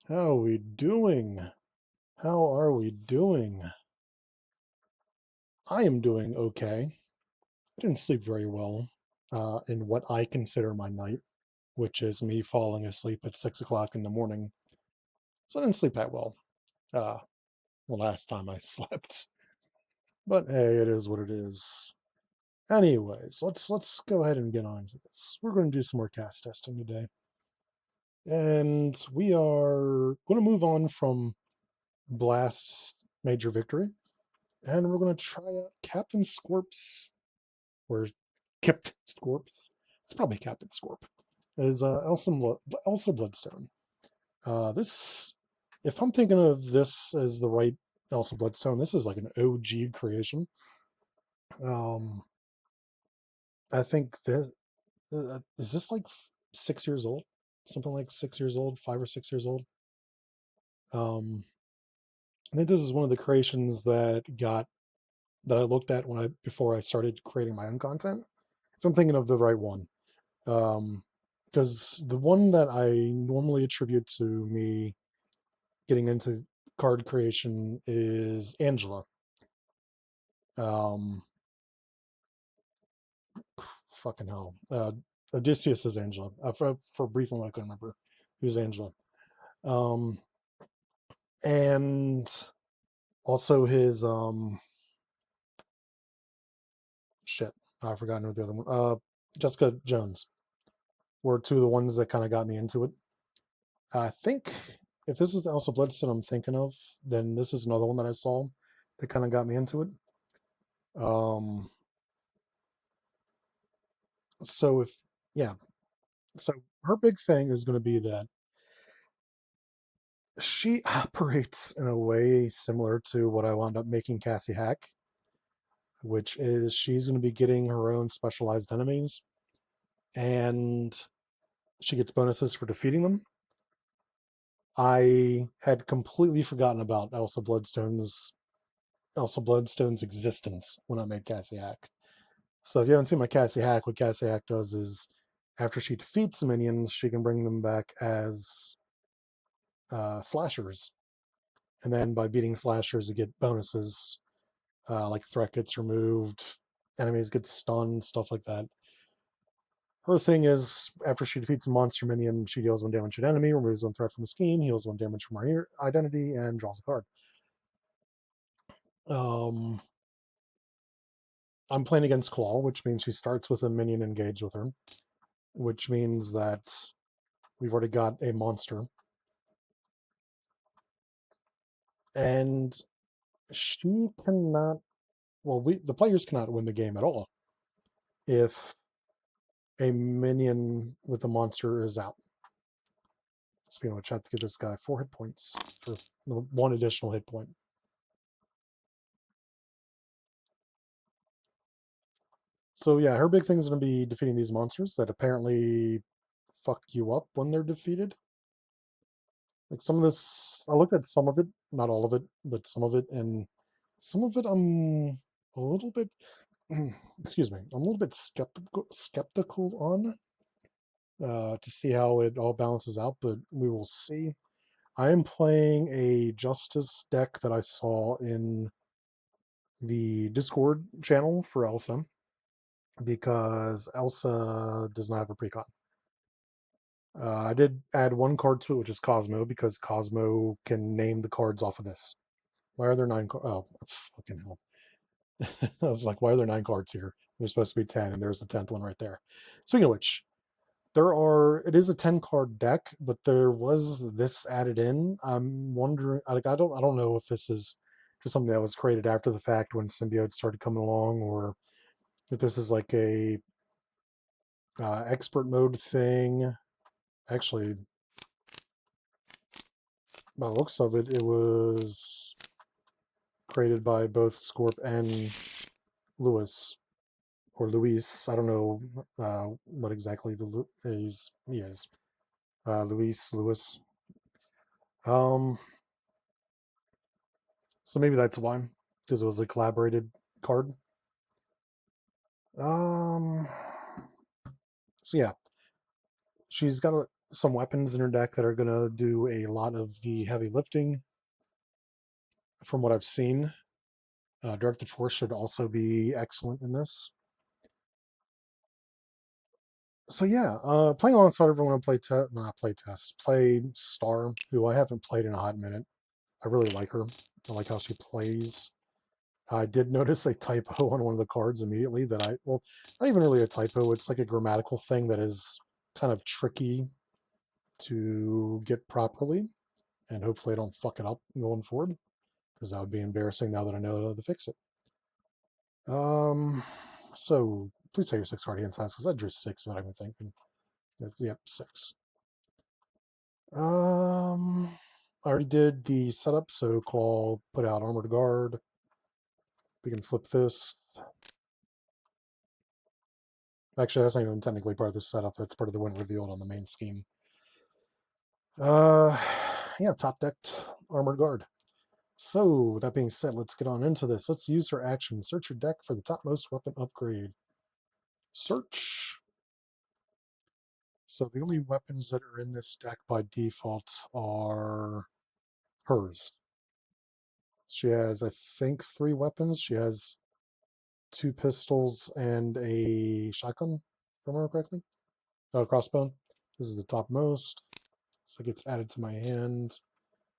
How are we doing? How are we doing? I am doing okay. I didn't sleep very well in what I consider my night, which is me falling asleep at 6 o'clock in the morning. So I didn't sleep that well the last time I slept. But hey, it is what it is. Anyways, let's go ahead and get on to this. We're going to do some more cast testing today. And we are going to move on from Blast's Major Victory. And we're going to try out CptScorp's, or CptScorp's. It's probably CptScorp. Is Elsa Bloodstone. This, if I'm thinking of this as the right Elsa Bloodstone, this is like an OG creation. I think this is this like 6 years old, something like 6 years old, 5 or 6 years old. I think this is one of the creations that I looked at before I started creating my own content. If I'm thinking of the right one, because the one that I normally attribute to me getting into card creation is Angela. Fucking hell. Odysseus is Angela. For a brief moment, I couldn't remember who's Angela. And also his shit. I've forgotten who the other one. Jessica Jones were two of the ones that kind of got me into it. I think if this is the Elsa Bloodstone I'm thinking of, then this is another one that I saw that kind of got me into it. So so her big thing is going to be that she operates in a way similar to what I wound up making Cassie Hack, which is she's going to be getting her own specialized enemies, and she gets bonuses for defeating them. I had completely forgotten about Elsa Bloodstone's existence when I made Cassie Hack. So if you haven't seen my Cassie Hack, what Cassie Hack does is after she defeats minions, she can bring them back as slashers. And then by beating slashers, you get bonuses like threat gets removed, enemies get stunned, stuff like that. Her thing is, after she defeats a monster minion, she deals 1 damage to an enemy, removes 1 threat from the scheme, heals 1 damage from her identity, and draws a card. I'm playing against Claw, which means she starts with a minion engaged with her, which means that we've already got a monster. And she cannot, the players cannot win the game at all if a minion with a monster is out. Speaking of which, I have to give this guy 4 hit points for 1 additional hit point. So yeah, her big thing is going to be defeating these monsters that apparently fuck you up when they're defeated. Like some of this, I looked at some of it, not all of it, but some of it, and some of it I'm a little bit, excuse me, I'm a little bit skeptical on to see how it all balances out, but we will see. I am playing a Justice deck that I saw in the Discord channel for Elsa, because Elsa does not have a precon. I did add 1 card to it, which is Cosmo, because Cosmo can name the cards off of this. Why are there 9 cards? Oh, fucking hell. I was like, why are there 9 cards here? There's supposed to be 10, and there's the 10th one right there. Speaking of which, it is a 10-card deck, but there was this added in. I'm wondering, I don't know if this is just something that was created after the fact when symbiotes started coming along, or if this is like a expert mode thing. Actually, by the looks of it, it was created by both Scorp and Lewis, or Luis. I don't know what exactly he is. Lewis. So maybe that's why, because it was a collaborated card. So yeah, she's got some weapons in her deck that are going to do a lot of the heavy lifting from what I've seen. Directed Force should also be excellent in this. So yeah, playing alongside everyone on play Star, who I haven't played in a hot minute. I really like her. I like how she plays. I did notice a typo on one of the cards immediately well, not even really a typo. It's like a grammatical thing that is kind of tricky to get properly. And hopefully I don't fuck it up going forward, because that would be embarrassing now that I know how to fix it. So please say your 6 hard hand size, because I drew 6 without even thinking. Yep, 6. I already did the setup, so call put out Armored Guard. We can flip this. Actually, that's not even technically part of the setup. That's part of the one revealed on the main scheme. Yeah, top decked Armored Guard. So, with that being said, let's get on into this. Let's use her action. Search your deck for the topmost weapon upgrade. Search. So the only weapons that are in this deck by default are hers. She has, I think, 3 weapons. She has 2 pistols and a shotgun, if I remember correctly. Oh, crossbow. This is the topmost. So it gets added to my hand.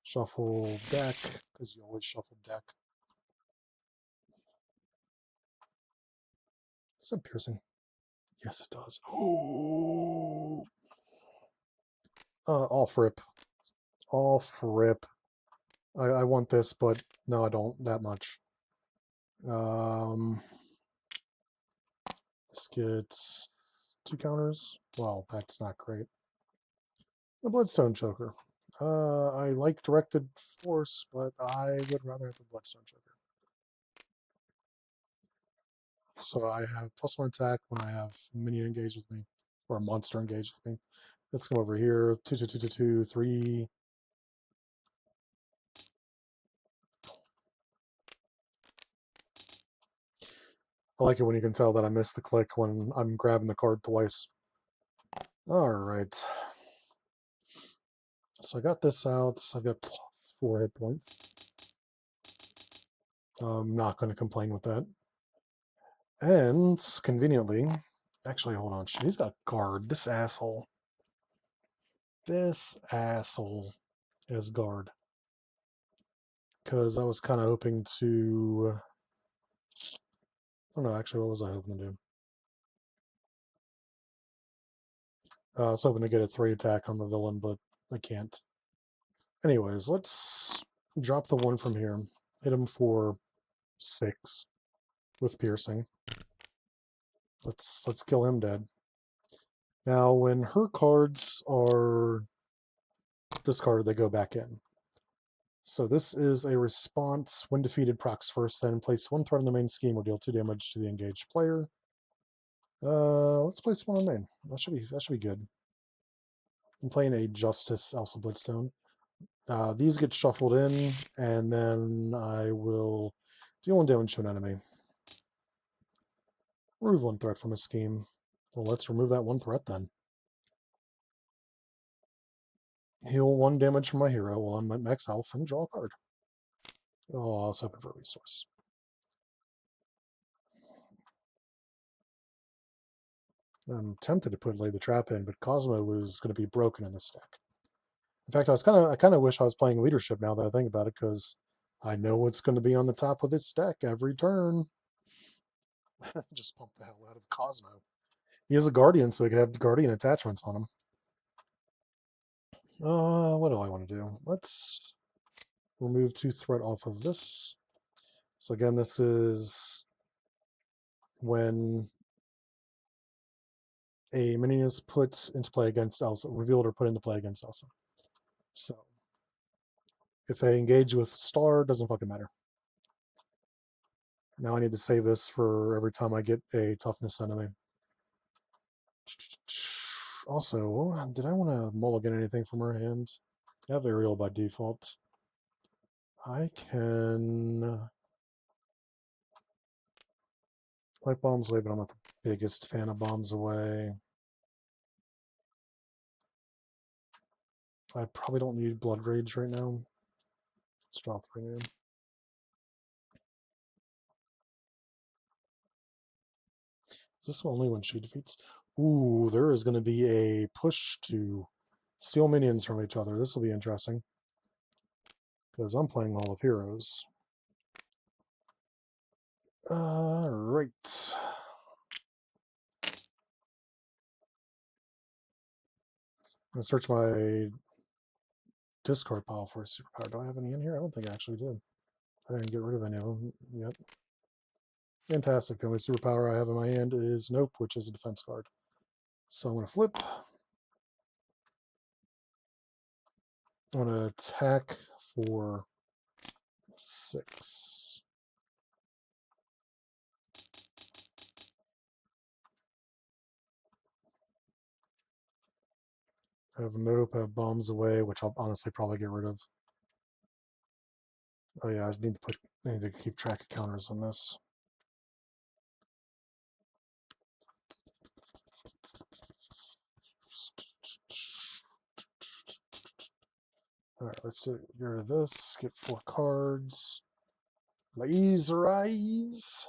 Shuffle deck, because you always shuffle deck. Is that piercing? Yes, it does. Ooh. All frip. All frip. I want this, but no, I don't that much. This gets 2 counters. Well, that's not great. The Bloodstone Choker. I like Directed Force, but I would rather have the Bloodstone Choker. So I have +1 attack when I have minion engaged with me, or a monster engaged with me. Let's come over here. 2, 2, 2, 2, 2, 3. I like it when you can tell that I missed the click when I'm grabbing the card twice. All right. So I got this out. I've got +4 hit points. I'm not going to complain with that. And conveniently, actually, hold on. He's got guard. This asshole. This asshole has guard. Because I was kind of hoping to. I don't know, actually, what was I hoping to do? I was hoping to get a 3 attack on the villain, but I can't. Anyways, let's drop the 1 from here. Hit him for 6 with piercing. Let's kill him dead. Now, when her cards are discarded, they go back in. So this is a response. When defeated, procs first, then place 1 threat on the main scheme or deal 2 damage to the engaged player. Let's place 1 on main. That should be good. I'm playing a Justice Elsa Bloodstone. These get shuffled in, and then I will deal 1 damage to an enemy. Remove 1 threat from a scheme. Well, let's remove that 1 threat then. Heal 1 damage from my hero while I'm at max health and draw a card. Oh, I was hoping for a resource. I'm tempted to lay the trap in, but Cosmo was going to be broken in this deck. In fact, I kind of wish I was playing leadership now that I think about it, because I know what's going to be on the top of this deck every turn. Just pump the hell out of Cosmo. He is a guardian, so he could have guardian attachments on him. What do I want to do? Let's remove 2 threat off of this. So again, this is when a minion is put into play against Elsa, revealed or put into play against Elsa. So if they engage with Star, doesn't fucking matter. Now I need to save this for every time I get a toughness enemy. Also, did I want to mulligan anything from her hand? I have Aerial by default. I can light bombs away, but I'm not the biggest fan of bombs away. I probably don't need Blood Rage right now. Let's draw 3 in. Is this only when she defeats? Ooh, there is going to be a push to steal minions from each other. This will be interesting. Because I'm playing Hall of Heroes. Right. I'm going to search my discard pile for a superpower. Do I have any in here? I don't think I actually do. I didn't get rid of any of them yet. Fantastic. The only superpower I have in my hand is Nope, which is a defense card. So I'm going to flip. I'm going to attack for 6. I have Nope, I have Bombs Away, which I'll honestly probably get rid of. Oh yeah, I need to keep track of counters on this. Alright, let's get rid of this. Get 4 cards. Laser Eyes.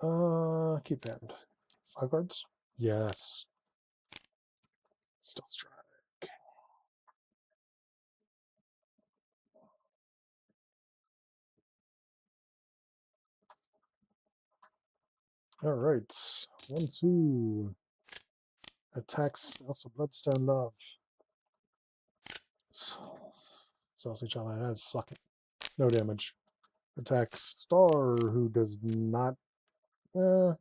Keep hand. 5 cards? Yes. Still strike. Alright. 1, 2. Attacks Elsa Bloodstone Love. Saucy Chala has suck it. No damage. Attacks Star, who does not. I'll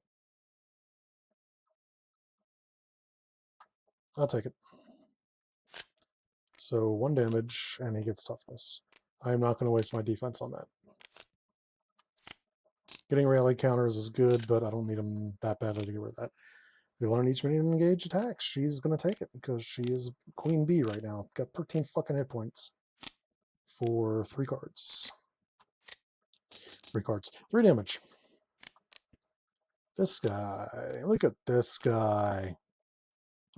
take it. So 1 damage, and he gets toughness. I'm not going to waste my defense on that. Getting rally counters is good, but I don't need them that badly to get rid of that. If you learn each minion engage attacks, she's going to take it because she is Queen Bee right now. Got 13 fucking hit points for 3 cards. 3 cards. 3 damage. This guy. Look at this guy.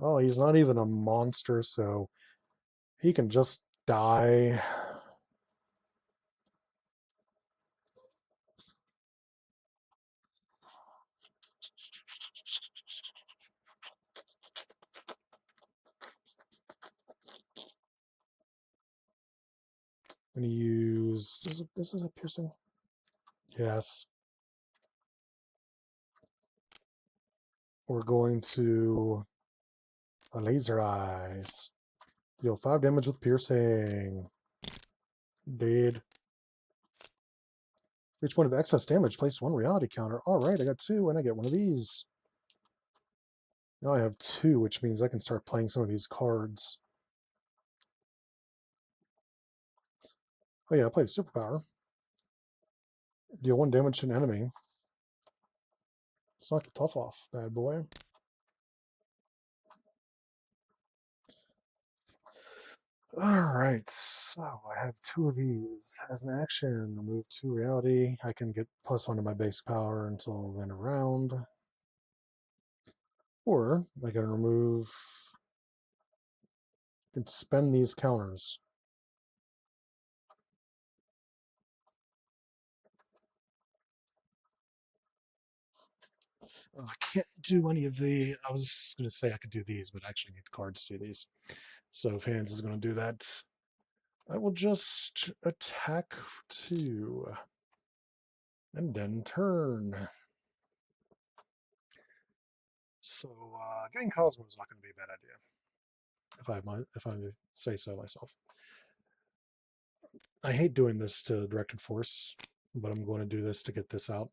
Oh, he's not even a monster, so he can just die. I'm going to use... This is a piercing? Yes. We're going to... Laser Eyes. Deal 5 damage with piercing. Dead. For each point of excess damage, place 1 reality counter. Alright, I got 2, and I get one of these. Now I have 2, which means I can start playing some of these cards. Oh yeah, I played a superpower. Deal 1 damage to an enemy. Let's knock the tough off, bad boy. Alright, so I have 2 of these. As an action, remove 2 reality. I can get +1 to my basic power until then around. Or I can remove... I can spend these counters. I can't do any of the... I was going to say I could do these, but I actually need the cards to do these. So if hands is going to do that, I will just attack 2. And then turn. So getting Cosmo is not going to be a bad idea. If I say so myself. I hate doing this to Directed Force, but I'm going to do this to get this out.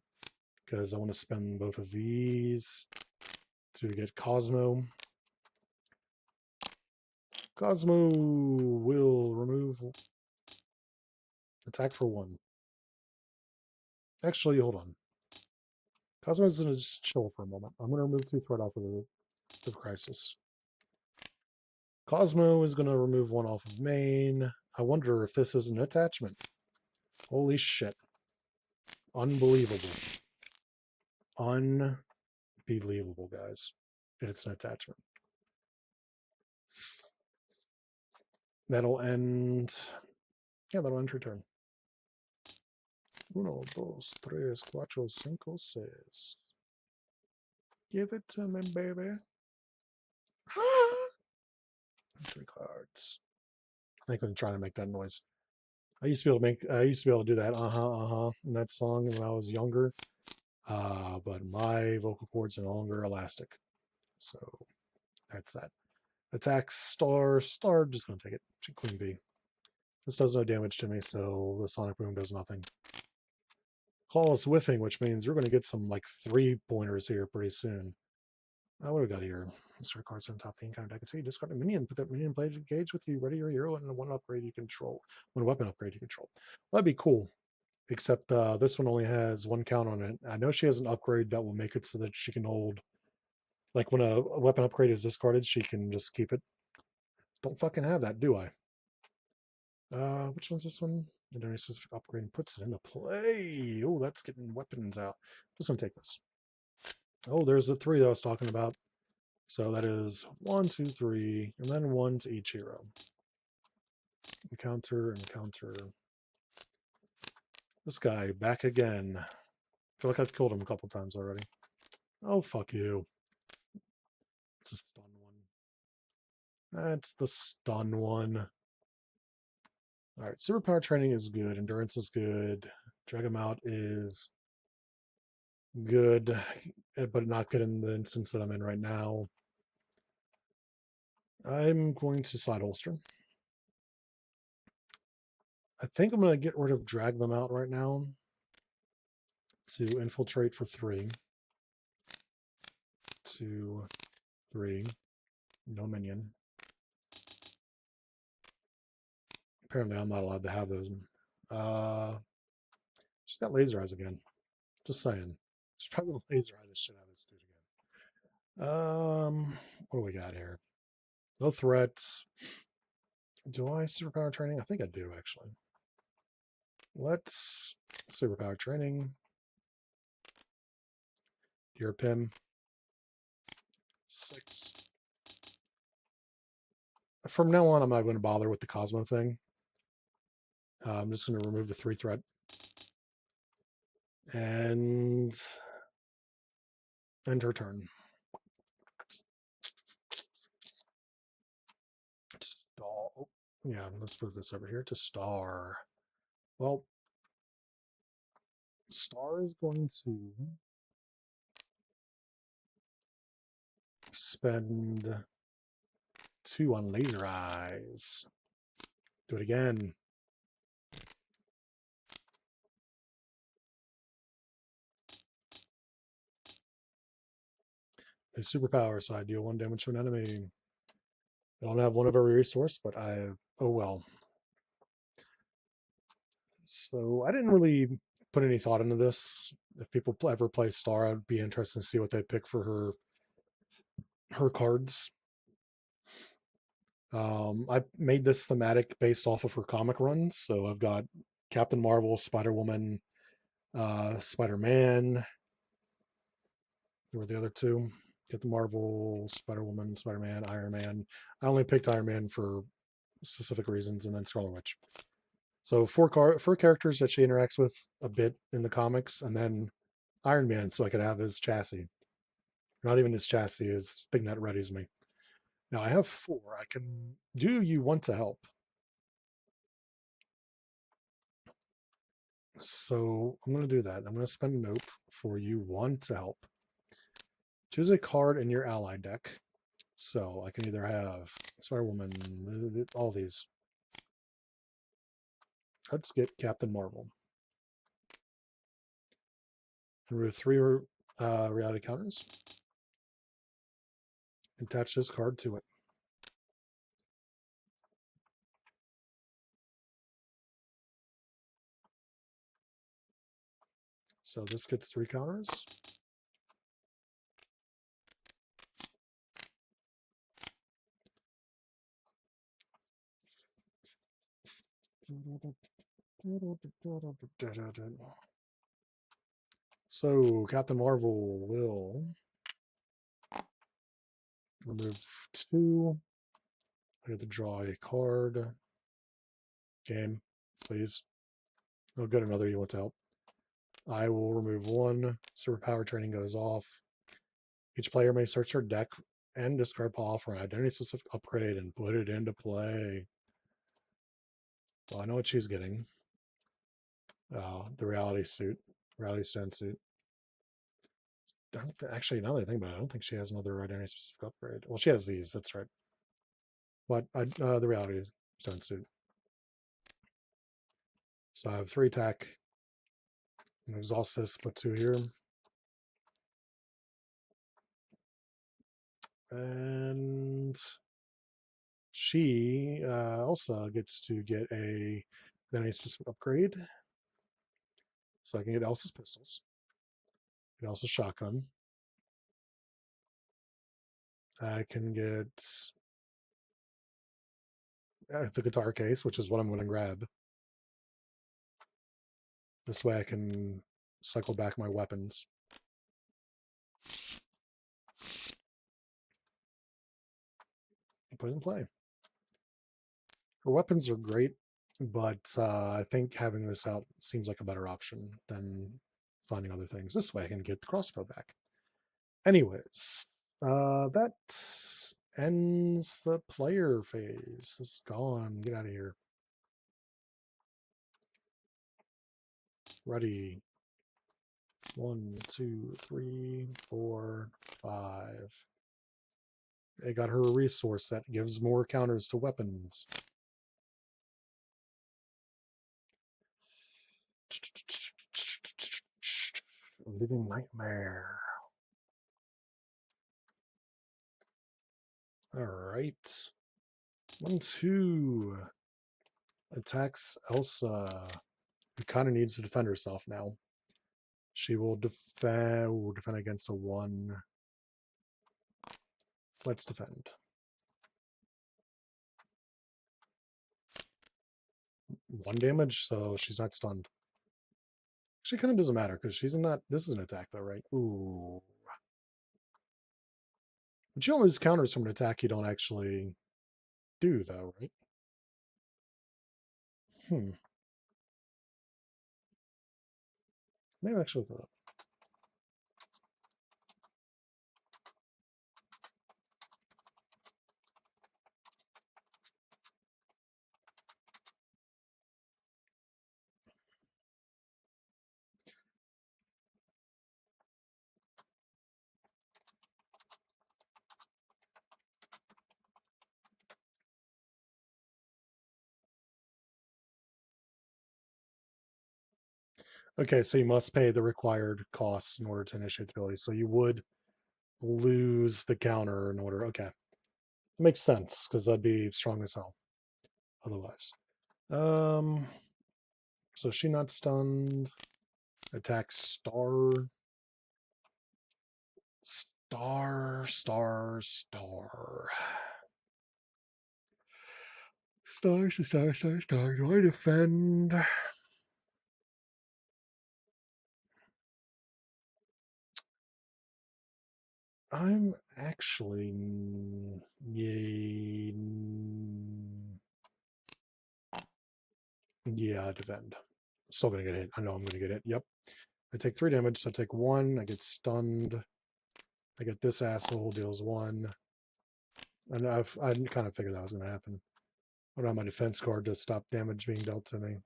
Because I want to spend both of these to get Cosmo. Cosmo will remove attack for 1. Actually, hold on. Cosmo's going to just chill for a moment. I'm going to remove 2 threat off of the Crisis. Cosmo is going to remove 1 off of main. I wonder if this is an attachment. Holy shit. Unbelievable. Unbelievable, guys. It's an attachment. That'll end. Yeah, that'll end her turn. 1, 2, 3, 4, 5, 6. Give it to me, baby. 3 cards. I couldn't try to make that noise. I used to be able to do that in that song when I was younger. But my vocal cords are no longer elastic. So that's that. Attack star, just gonna take it. Queen bee. This does no damage to me, so the sonic boom does nothing. Call is whiffing, which means we're gonna get some like 3-pointers here pretty soon. What do we got here? Insert cards on top of the encounter deck. Until you discard a minion, put that minion blade engaged with you, ready your hero, and one upgrade you control. One weapon upgrade you control. Well, that'd be cool. Except this one only has 1 count on it. I know she has an upgrade that will make it so that she can hold, like when a weapon upgrade is discarded, she can just keep it. Don't fucking have that, do I? Which one's this one? And any specific upgrade and puts it into play. Oh, that's getting weapons out. Just gonna take this. Oh, there's the 3 that I was talking about. So that is 1, 2, 3, and then 1 to each hero. Encounter. This guy back again. I feel like I've killed him a couple times already. Oh, fuck you. It's a stun one. That's the stun one. Alright, superpower training is good. Endurance is good. Drag him out is good, but not good in the instance that I'm in right now. I'm going to side holster. I think I'm going to get rid of drag them out right now to infiltrate for 3. 2, 3. No minion. Apparently I'm not allowed to have those. She's got laser eyes again. Just saying. She's probably going to laser eye the shit out of this dude again. What do we got here? No threats. Do I superpower training? I think I do, actually. Let's superpower training. Your Pim. 6. From now on, I'm not going to bother with the Cosmo thing. I'm just going to remove the 3 threat. And end her turn. Stall. Yeah, let's put this over here to star. Well, star is going to spend 2 on laser eyes. Do it again. A superpower, so I deal 1 damage to an enemy. I don't have 1 of every resource, but oh well. So I didn't really put any thought into this. If people ever play Star, I'd be interested to see what they pick for her cards. I made this thematic based off of her comic runs. So I've got Captain Marvel, Spider-Woman, Spider-Man. Who were the other 2? Captain Marvel, Spider-Woman, Spider-Man, Iron Man. I only picked Iron Man for specific reasons, and then Scarlet Witch. So 4 characters that she interacts with a bit in the comics, and then Iron Man, so I could have his chassis. Not even his chassis, his thing that readies me. Now I have 4. I can. Do you want to help? So I'm going to do that. I'm going to spend a nope for you want to help. Choose a card in your ally deck. So I can either have Spider-Woman, all these. Let's get Captain Marvel. And remove 3 reality counters. Attach this card to it. So this gets 3 counters. So Captain Marvel will remove 2 I get to draw a card. Game, please. Oh, good, another unit out. I will remove one. Superpower training goes off. Each player may search their deck and discard paw for an identity-specific upgrade and put it into play. Well, I know what she's getting. The reality stone suit. Actually, now that I think about it, I don't think she has another identity-specific upgrade. Well, she has these, that's right. But the reality stone suit. So I have 3 attack. And exhaust this, put 2 here. And she also gets to get a specific upgrade. So I can get Elsa's pistols. Get Elsa's shotgun. I can get the guitar case, which is what I'm going to grab. This way I can cycle back my weapons. And put it in play. Her weapons are great, but I think having this out seems like a better option than finding other things. This way I can get the crossbow back. Anyways, that ends the player phase. It's gone. Get out of here. Ready. 1, 2, 3, 4, 5. They got her a resource that gives more counters to weapons. Living nightmare. All right. 1, 2. Attacks Elsa, who kind of needs to defend herself now. She will defend against a 1. Let's defend. 1 damage, so she's not stunned. Actually, kind of doesn't matter because she's not. This is an attack, though, right? Ooh. But you don't lose counters from an attack you don't actually do, though, right? Maybe actually thought. Okay, so you must pay the required costs in order to initiate the ability. So you would lose the counter in order. Okay. Makes sense, because that'd be strong as hell otherwise. So she not stunned. Attack star. Star. Star. Do I defend? I'm actually yeah, defend. Still gonna get hit. I know I'm gonna get hit. Yep. I take 3 damage, so I take 1. I get stunned. I get this asshole deals 1. And I kind of figured that was gonna happen. I don't have my defense card to stop damage being dealt to me.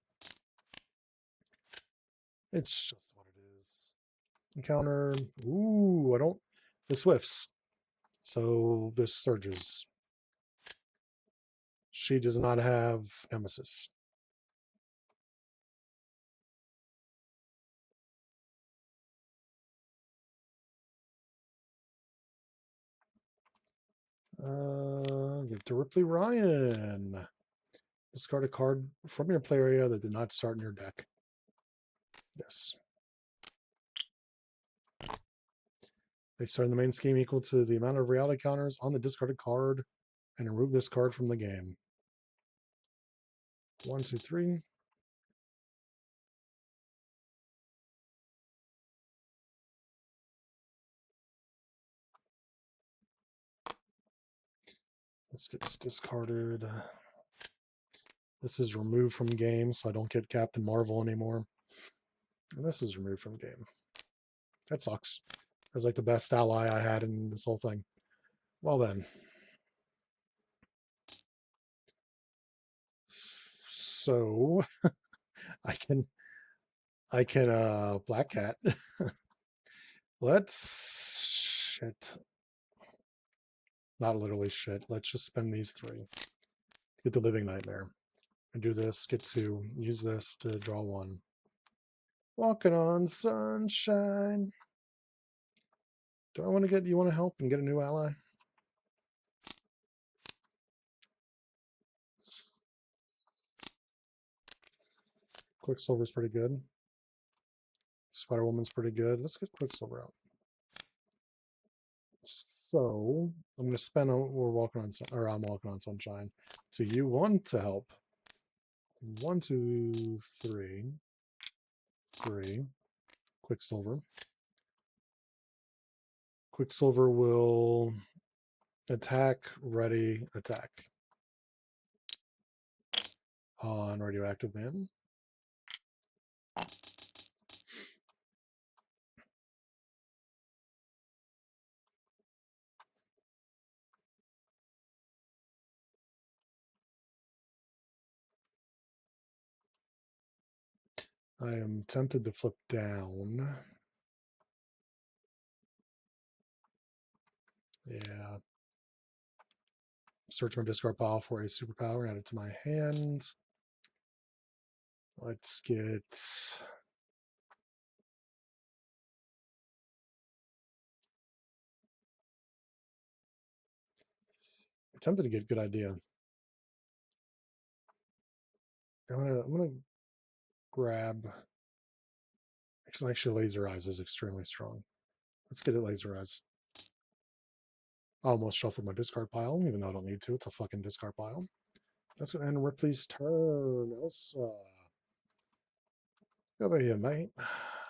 It's just what it is. Encounter. Ooh, I don't. This whiffs. So this surges. She does not have Nemesis. Give to Ripley Ryan. Discard a card from your play area that did not start in your deck. Yes. They start in the main scheme equal to the amount of reality counters on the discarded card and remove this card from the game. 1, 2, 3. This gets discarded. This is removed from game, so I don't get Captain Marvel anymore. And this is removed from game. That sucks. That's like the best ally I had in this whole thing. Well then. So I can Black Cat. Let's shit. Not literally shit. Let's just spend these 3. Get the Living Nightmare. And do this, get 2. Use this to draw 1. Walking on sunshine. Do I want to get, you want to help and get a new ally? Quicksilver's pretty good. Spider-Woman's pretty good. Let's get Quicksilver out. So I'm going to spend. We're walking on, or I'm walking on sunshine. So you want to help? 1, 2, 3, 3. Quicksilver. Quicksilver will attack. Ready. Attack. On Radioactive Man. I am tempted to flip down. Yeah. Search my discard pile for a superpower and add it to my hand. Let's get. I'm tempted to get Good Idea. I'm gonna grab. Actually, Laser Eyes is extremely strong. Let's get it Laser Eyes. I almost shuffled my discard pile, even though I don't need to. It's a fucking discard pile. That's gonna end Ripley's turn. Elsa. Go over here, mate.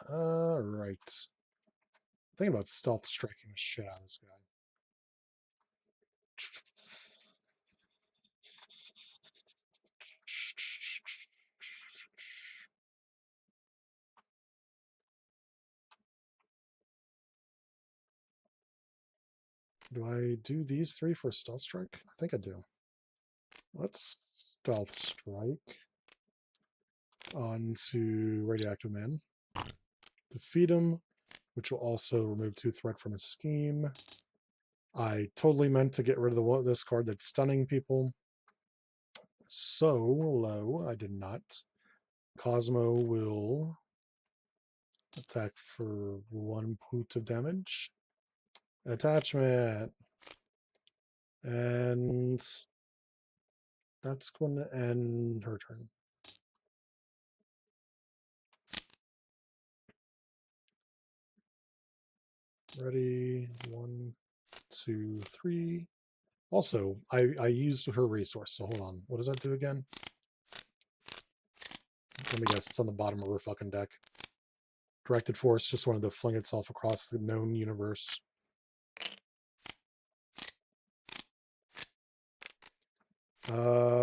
Alright. Thinking about stealth striking the shit out of this guy. Do I do these 3 for stealth strike? I think I do. Let's stealth strike onto Radioactive Man. Defeat him, which will also remove 2 threat from his scheme. I totally meant to get rid of this card that's stunning people. So low, I did not. Cosmo will attack for 1 point of damage. Attachment. And that's going to end her turn. Ready? 1, 2, 3. Also, I used her resource, so hold on. What does that do again? Let me guess, it's on the bottom of her fucking deck. Directed Force just wanted to fling itself across the known universe.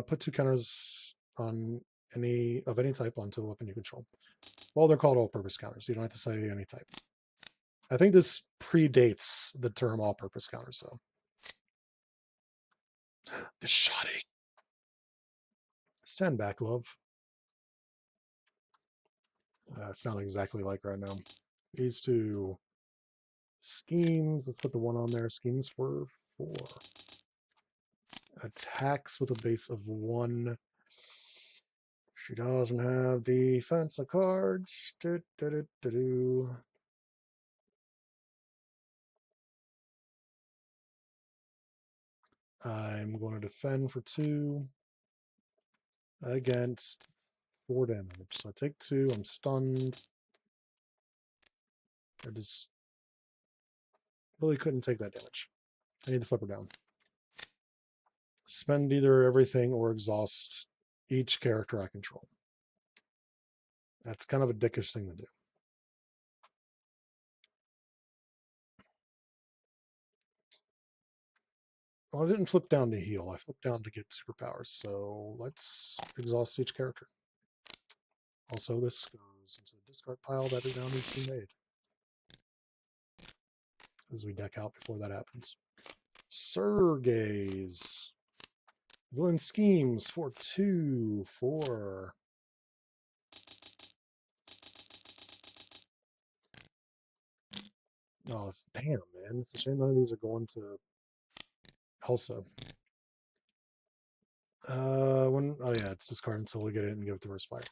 Put 2 counters on any type onto a weapon you control. Well, they're called all-purpose counters. You don't have to say any type. I think this predates the term all-purpose counters, though. The shoddy. Stand back, love. Sound exactly like right now. These 2 schemes. Let's put the 1 on there. Schemes for 4. Attacks with a base of 1. She doesn't have defensive cards. I'm going to defend for 2 against 4 damage. So I take 2. I'm stunned. I just really couldn't take that damage. I need the flipper down. Spend either everything or exhaust each character I control. That's kind of a dickish thing to do. Well, I didn't flip down to heal. I flipped down to get superpowers. So let's exhaust each character. Also, this goes into the discard pile that now needs to be made. As we deck out before that happens. Sergey's Villain Schemes for 2, 4. Oh, damn, man. It's a shame none of these are going to Elsa. Oh yeah, it's discard until we get it and give it to Respire.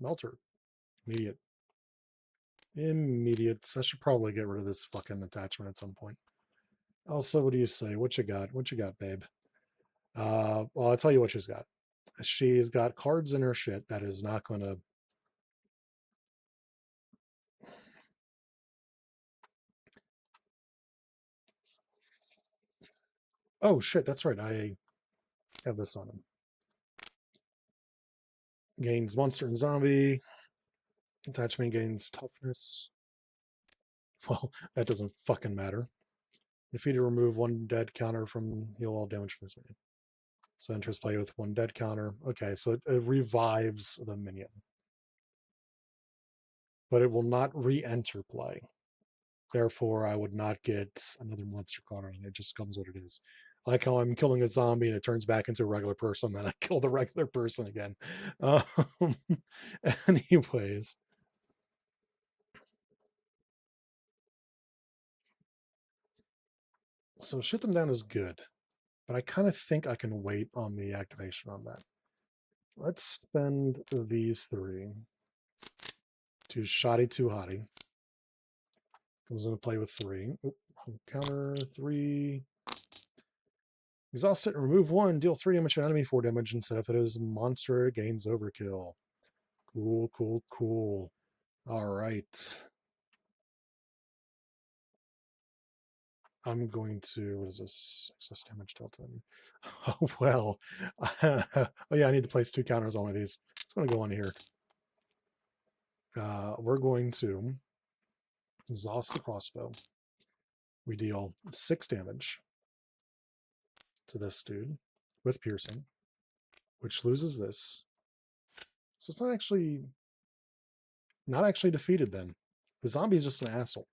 Melter. Immediate. I should probably get rid of this fucking attachment at some point. Elsa, what do you say? What you got? What you got, babe? Well, I'll tell you what she's got. She's got cards in her shit that is not going to... Oh, shit, that's right. I have this on him. Gains monster and zombie. Attachment gains toughness. Well, that doesn't fucking matter. Defeat or remove 1 dead counter from heal all damage from this minion. So enters play with 1 dead counter. Okay, so it revives the minion. But it will not re-enter play. Therefore, I would not get another monster card on it. It just comes what it is. I like how I'm killing a zombie and it turns back into a regular person, then I kill the regular person again. Anyways. So shoot them down is good. But I kind of think I can wait on the activation on that. Let's spend these 3 to Shoddy 2 Hottie. Comes into play with 3. Oop, counter 3. Exhaust it and remove 1. Deal 3 damage to enemy, 4 damage instead if it is a monster. It gains overkill. Cool, cool, cool. All right. I'm going to, what is this? Excess damage delta. Oh, well. Oh, yeah, I need to place 2 counters on one of these. It's going to go on here. We're going to exhaust the crossbow. We deal 6 damage to this dude with piercing, which loses this. So it's not actually defeated then. The zombie is just an asshole.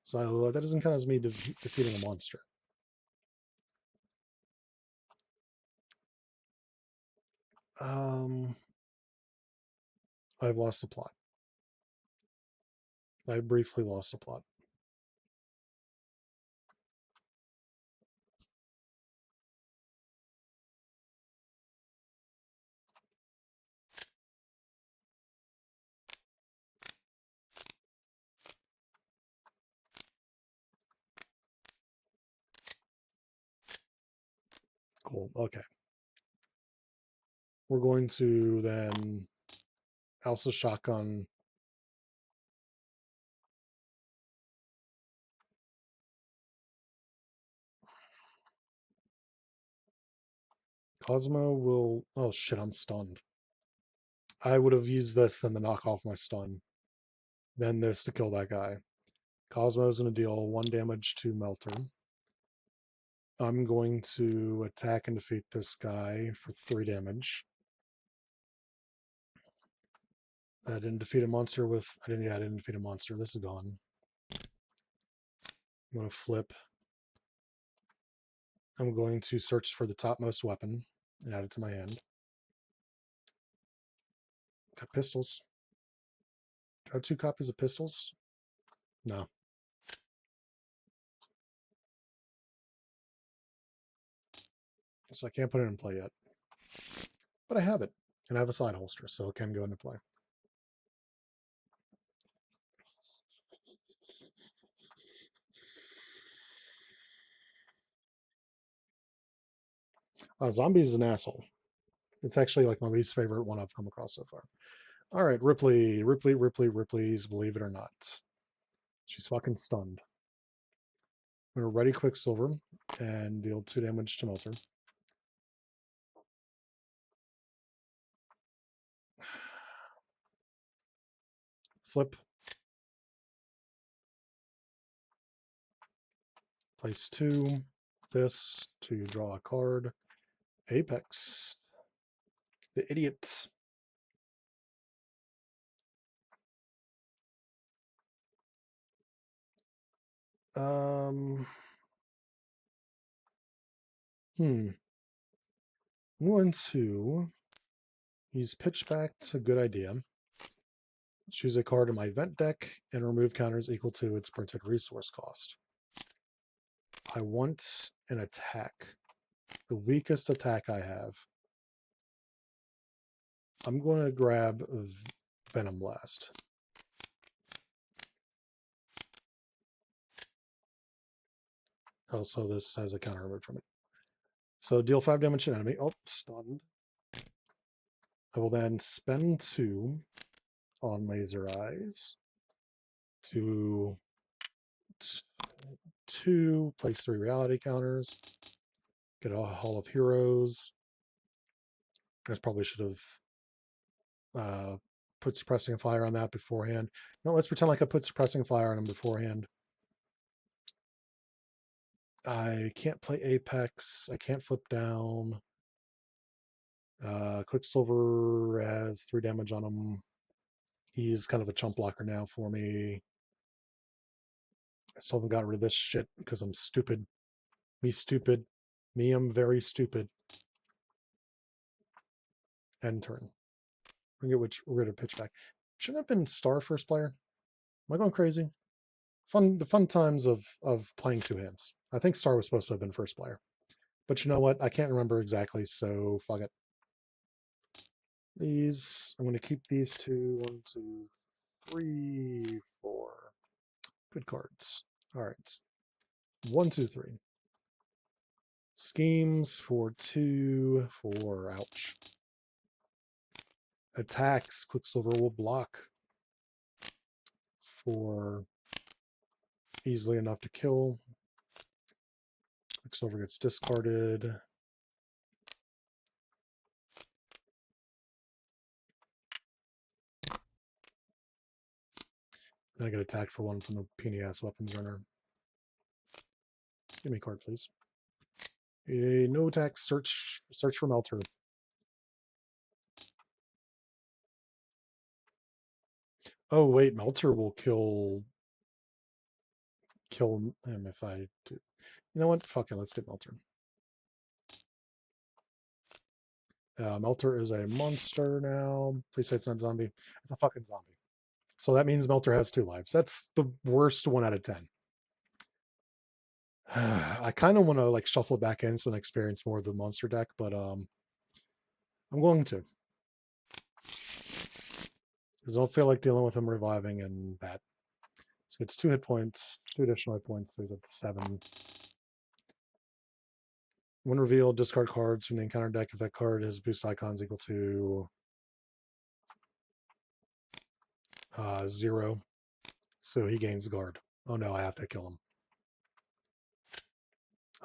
So that doesn't count as me defeating a monster. I've lost the plot. I briefly lost the plot. Cool. Okay. We're going to then Elsa Shotgun. Cosmo will... Oh, shit, I'm stunned. I would have used this then to knock off my stun. Then this to kill that guy. Cosmo is going to deal 1 damage to Melter. I'm going to attack and defeat this guy for 3 damage. I didn't defeat a monster with... I didn't defeat a monster. This is gone. I'm going to flip. I'm going to search for the topmost weapon and add it to my hand. Got pistols. Do I have 2 copies of pistols? No. So I can't put it in play yet. But I have it. And I have a side holster, so it can go into play. Zombie is an asshole. It's actually like my least favorite one I've come across so far. All right, Ripley's Believe It or Not. She's fucking stunned. I'm going to ready Quicksilver and deal 2 damage to Melter. Flip. Place 2. this to draw a card. Apex. The idiot. Hmm. 1, 2. Use Pitchback. A good idea. Choose a card in my event deck and remove counters equal to its printed resource cost. I want an attack. The weakest attack I have. I'm going to grab Venom Blast. Also, this has a counter removed from it. So deal 5 damage to enemy. Oh, stunned. I will then spend 2 on Laser Eyes to 2, place 3 reality counters, get a Hall of Heroes. I probably should have put Suppressing Fire on that beforehand. No, let's pretend like I put Suppressing Fire on him beforehand. I can't play Apex. I can't flip down. Quicksilver has 3 damage on him. He's kind of a chump blocker now for me. I still haven't got rid of this shit because I'm stupid. Me stupid. Me, I'm very stupid. End turn. We're going to get rid of Pitchback. Shouldn't have been Star first player. Am I going crazy? The fun times of playing 2 hands. I think Star was supposed to have been first player. But you know what? I can't remember exactly, so fuck it. These, I'm going to keep these 2. 1, 2, 3, 4. Good cards. All right. 1, 2, 3. Schemes for 2, 4. Ouch. Attacks. Quicksilver will block for easily enough to kill. Quicksilver gets discarded. Then I get attacked for 1 from the puny ass weapons runner. Give me a card, please. No attack. Search for Melter. Oh wait, Melter will kill him if I do. You know what? Fuck it. Let's get Melter. Melter is a monster now. Please say it's not zombie. It's a fucking zombie. So that means Melter has 2 lives. That's the worst 1 out of 10. I kind of want to like shuffle it back in so I experience more of the monster deck, but I'm going to. Because I don't feel like dealing with him reviving and that. So it's 2 hit points, 2 additional hit points, so he's at 7. When revealed, discard cards from the encounter deck if that card has boost icons equal to 0. So he gains guard. Oh no, I have to kill him.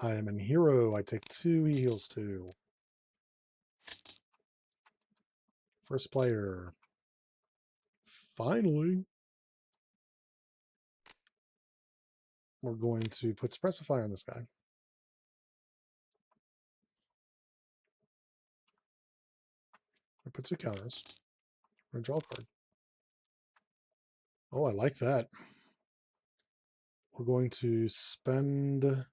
I am in hero. I take 2, he heals 2. First player. Finally. We're going to put Suppressifier on this guy. I put 2 counters. I'm going to draw a card. Oh, I like that. We're going to spend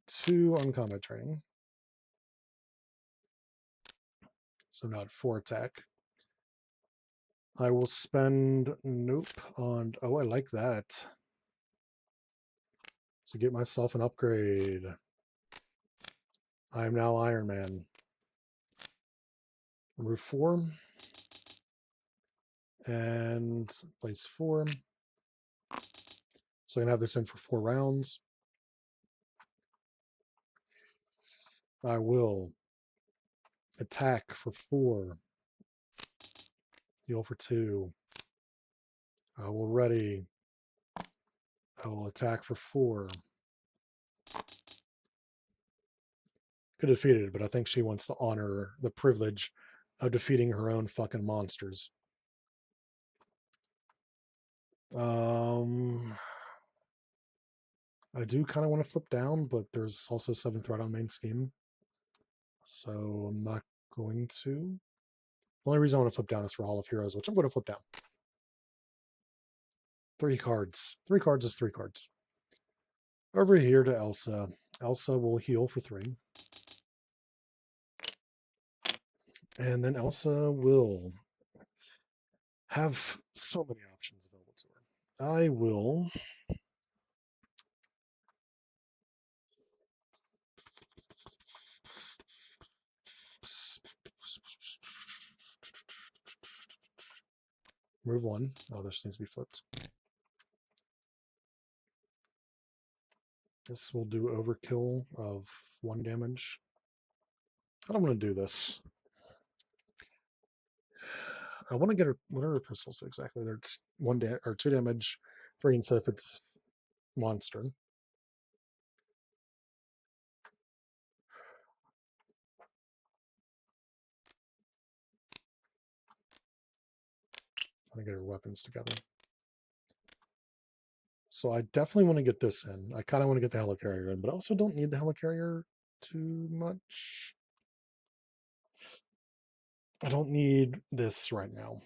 2 on combat training. So now at 4 attack. I will spend nope on. Oh, I like that. To get myself an upgrade. I am now Iron Man. Remove 4. And place 4. So I can have this in for 4 rounds. I will attack for 4. Heal for 2. I will ready. I will attack for 4. Could have defeated, but I think she wants to honor the privilege of defeating her own fucking monsters. I do kind of want to flip down, but there's also 7 threat on main scheme. So I'm not going to. The only reason I want to flip down is for Hall of Heroes, which I'm going to flip down. 3 cards. 3 cards is 3 cards. Over here to Elsa. Elsa will heal for 3. And then Elsa will have so many options available to her. I will move 1. Oh, this needs to be flipped. This will do overkill of 1 damage. I don't want to do this. I want to get her. What are her pistols do exactly? They're 1 or 2 damage, 3 instead if it's monster. I want to get her weapons together. So I definitely want to get this in. I kind of want to get the helicarrier in, but I also don't need the helicarrier too much. I don't need this right now.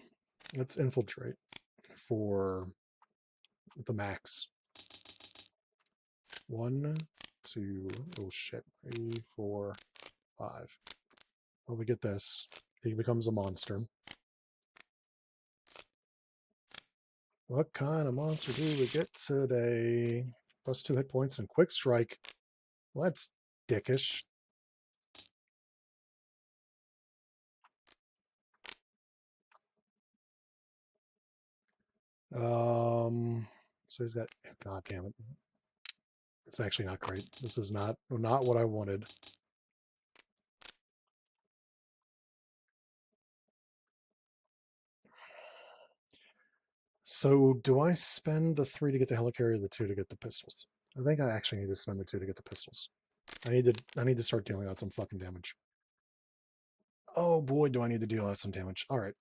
Let's infiltrate for the max. 1, 2, oh shit, 3, 4, 5. Well, we get this. He becomes a monster. What kind of monster do we get today? Plus 2 hit points and quick strike. Well, that's dickish. So he's got, god damn it. It's actually not great. This is not what I wanted. So do I spend the 3 to get the helicarrier, the 2 to get the pistols? I think I actually need to spend the 2 to get the pistols. I need to start dealing out some fucking damage. Oh boy, do I need to deal out some damage. All right.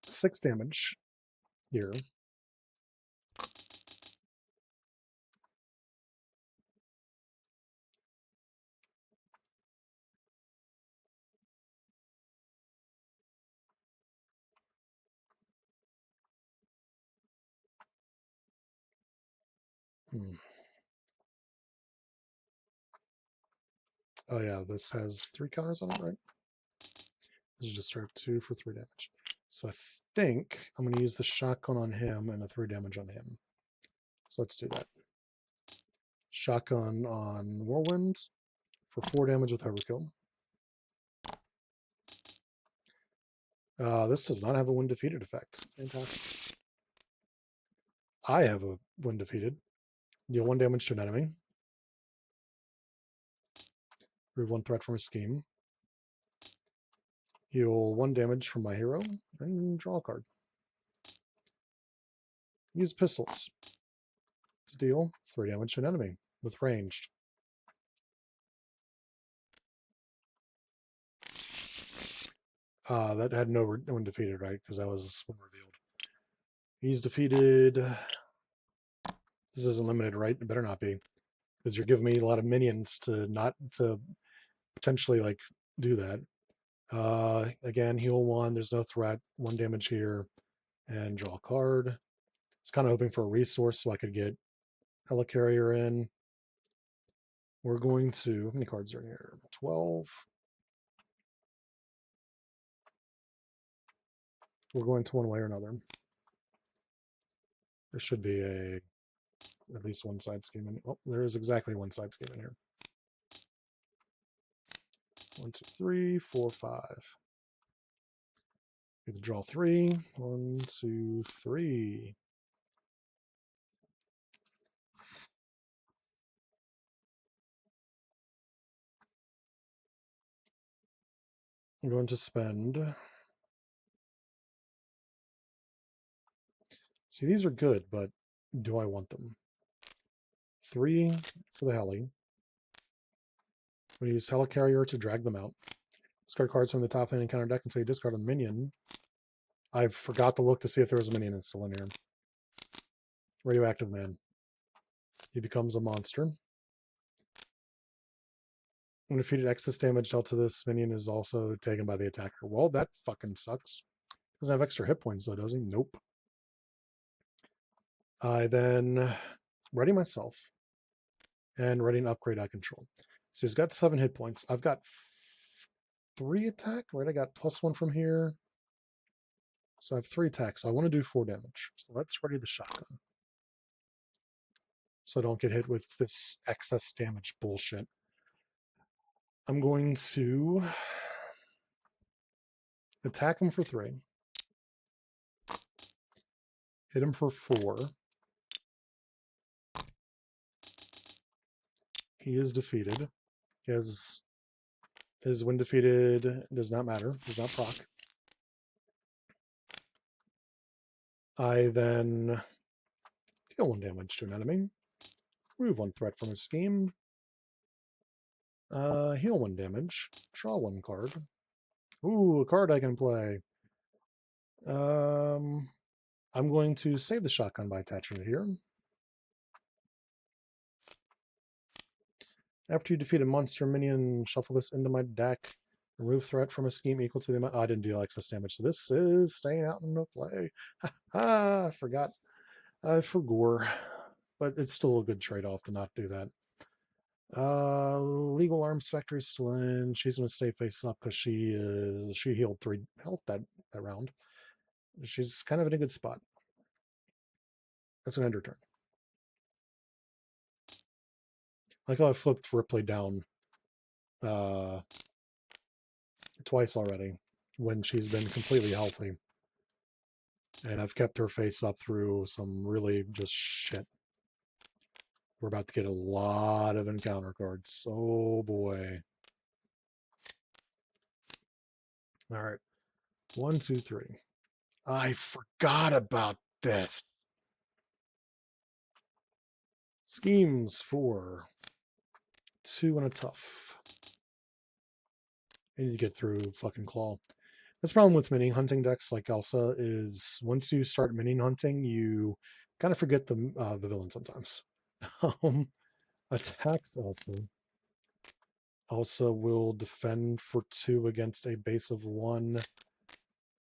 6 damage here. Oh yeah, this has 3 counters on it, right? This is just sort of 2 for 3 damage. So I think I'm going to use the shotgun on him and a 3 damage on him. So let's do that. Shotgun on Whirlwind for 4 damage with Overkill. This does not have a win defeated effect. Fantastic. I have a win defeated. Deal 1 damage to an enemy. Remove 1 threat from a scheme. Heal 1 damage from my hero and draw a card. Use pistols to deal 3 damage to an enemy with ranged. That had no one defeated, right? Because that was one revealed. He's defeated. This isn't limited, right? It better not be, because you're giving me a lot of minions to not to potentially like do that. Again, heal 1. There's no threat. 1 damage here, and draw a card. I was kind of hoping for a resource so I could get helicarrier in. We're going to, how many cards are in here? 12. We're going to one way or another. There should be at least one side scheme in. Oh, there is exactly one side scheme in here. 1, 2, 3, 4, 5. Get to draw 3. 1, 2, 3. I'm going to spend. See, these are good, but do I want them? 3 for the heli. I'm going to use helicarrier to drag them out. Discard cards from the top end and counter deck until you discard a minion. I forgot to look to see if there was a minion still in here. Radioactive Man. he becomes a monster. When defeated, excess damage dealt to this minion is also taken by the attacker. Well, that fucking sucks. Doesn't have extra hit points though, does he? Nope. I then ready myself and ready an upgrade I control. So he's got 7 hit points. I've got 3 attack, right? I got +1 from here. So I have 3 attacks. So I want to do 4 damage. So let's ready the shotgun. So I don't get hit with this excess damage bullshit. I'm going to attack him for 3. Hit him for 4. He is defeated. He has his when defeated does not matter. Does not proc. I then deal 1 damage to an enemy. Remove 1 threat from his scheme. Heal 1 damage. Draw 1 card. Ooh, a card I can play. I'm going to save the shotgun by attaching it here. After you defeat a monster minion, shuffle this into my deck. Remove threat from a scheme equal to the amount. I didn't deal excess damage, so this is staying out in no play. I forgot. I forgot. But it's still a good trade-off to not do that. Legal Arms Factory still in. She's gonna stay face up because she healed 3 health that round. She's kind of in a good spot. That's gonna end her turn. Like how I flipped Ripley down twice already when she's been completely healthy. And I've kept her face up through some really just shit. We're about to get a lot of encounter cards. Oh boy. All right. 1, 2, 3. I forgot about this. Schemes for 2 and a tough. I need to get through fucking Claw. That's the problem with mini hunting decks like Elsa is once you start mini hunting, you kind of forget the villain sometimes. Attacks Elsa. Elsa will defend for 2 against a base of 1.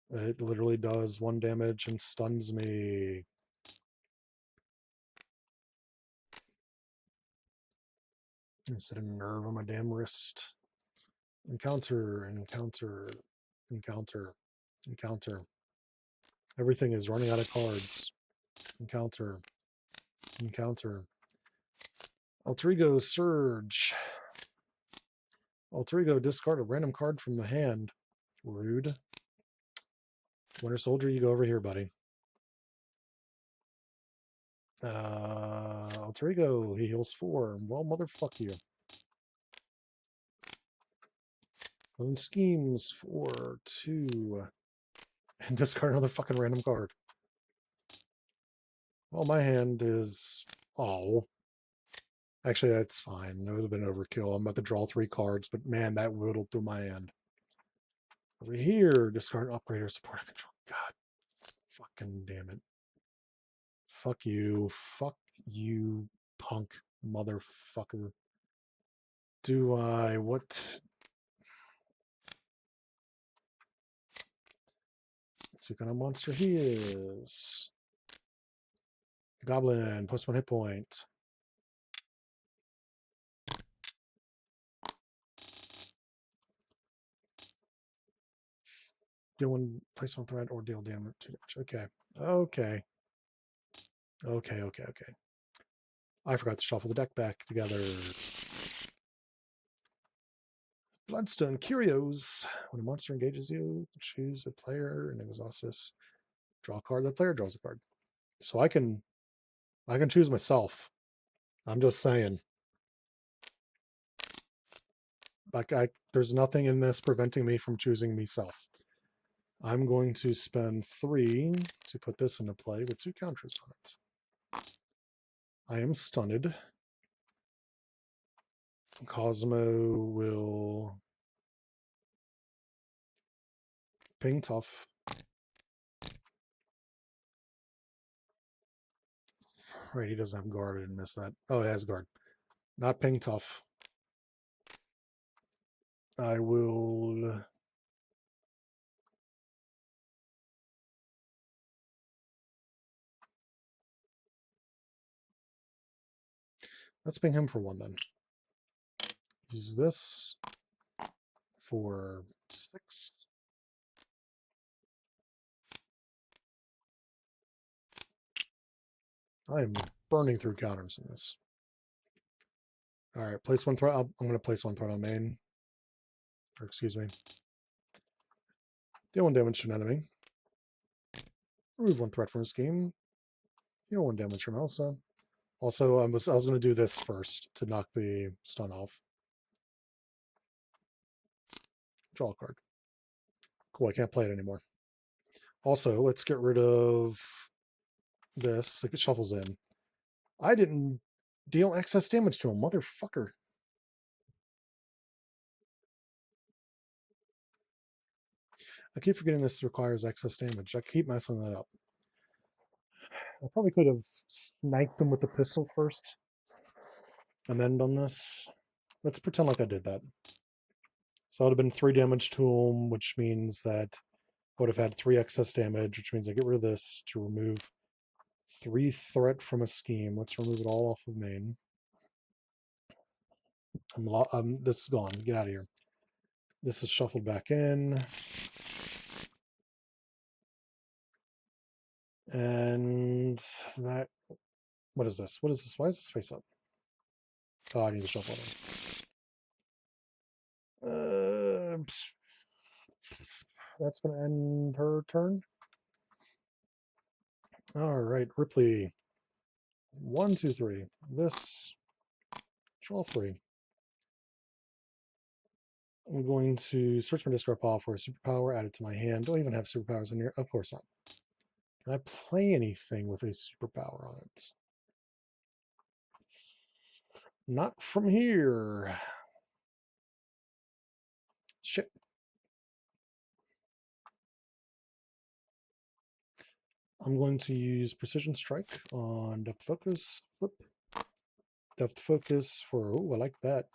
It literally does 1 damage and stuns me. I set a nerve on my damn wrist. Encounter, encounter, encounter, encounter. Everything is running out of cards. Encounter, encounter. Alter Ego Surge. Alter Ego discard a random card from the hand. Rude. Winter Soldier, you go over here, buddy. Alter Ego, he heals 4. Well, motherfuck you. Then schemes for 2. And discard another fucking random card. Well, my hand is... Oh. Actually, that's fine. That would have been overkill. I'm about to draw 3 cards, but man, that whittled through my hand. Over here, discard upgrader support control. God fucking damn it. Fuck you. Fuck you, punk motherfucker. Do I... What... Let's see what kind of monster he is. Goblin, +1 hit point. Deal 1, place 1 threat, or deal damage 2 damage. Okay. Okay. Okay, okay, okay. I forgot to shuffle the deck back together. Bloodstone Curios. When a monster engages you, choose a player and exhaust this. Draw a card. The player draws a card. So I can choose myself. I'm just saying. Like there's nothing in this preventing me from choosing myself. I'm going to spend 3 to put this into play with 2 counters on it. I am stunned. Cosmo will ping tough. Right, he doesn't have guard. I didn't miss that. Oh, he has guard. Not ping tough. I will. Let's ping him for 1 then. Use this for 6. I am burning through counters in this. All right, place 1 threat. I'm going to place 1 threat on main. Or excuse me. Deal 1 damage to an enemy. Remove 1 threat from his game. Deal 1 damage from Elsa. Also, I was going to do this first to knock the stun off. Draw a card. Cool, I can't play it anymore. Also, let's get rid of this. Like it shuffles in. I didn't deal excess damage to him, motherfucker. I keep forgetting this requires excess damage. I keep messing that up. I probably could have sniped him with the pistol first and then done this. Let's pretend like I did that. So it would have been 3 damage to him, which means that I would have had 3 excess damage, which means I get rid of this to remove 3 threat from a scheme. Let's remove it all off of main. This is gone. Get out of here. This is shuffled back in. And that, what is this? What is this? Why is this face up? Oh, I need to shuffle it. That's going to end her turn. All right, Ripley. 1, 2, 3. This. Draw 3. I'm going to search my discard pile for a superpower, add it to my hand. Do I even have superpowers in here? Of course not. Can I play anything with a superpower on it? Not from here. Shit. I'm going to use Precision Strike on Depth Focus. Flip. Depth Focus for, oh, I like that.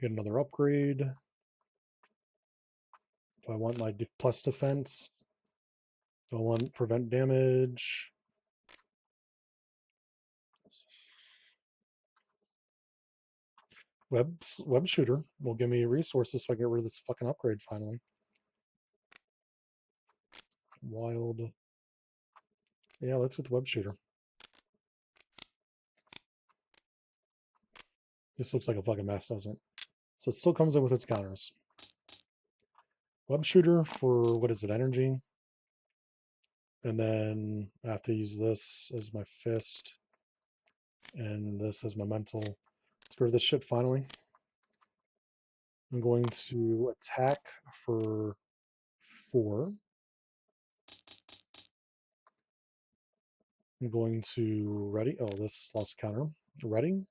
Get another upgrade. Do I want my plus defense? Do I want prevent damage? Web shooter will give me resources so I get rid of this fucking upgrade finally. Wild. Yeah, let's get the web shooter. This looks like a fucking mess, doesn't it? So it still comes in with its counters. Web shooter for, what is it, energy? And then I have to use this as my fist. And this as my mental. Let's go to this shit finally. I'm going to attack for 4. I'm going to ready. Oh, this lost a counter. Ready.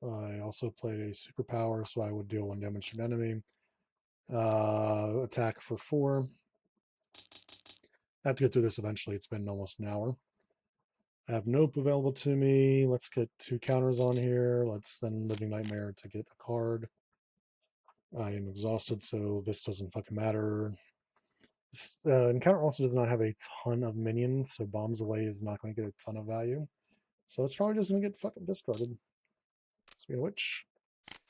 I also played a superpower, so I would deal 1 damage to an enemy. Attack for 4. I have to get through this eventually. It's been almost an hour. I have Nope available to me. Let's get 2 counters on here. Let's then Living Nightmare to get a card. I am exhausted, so this doesn't fucking matter. This encounter also does not have a ton of minions, so Bombs Away is not going to get a ton of value. So it's probably just going to get fucking discarded. Speaking of which,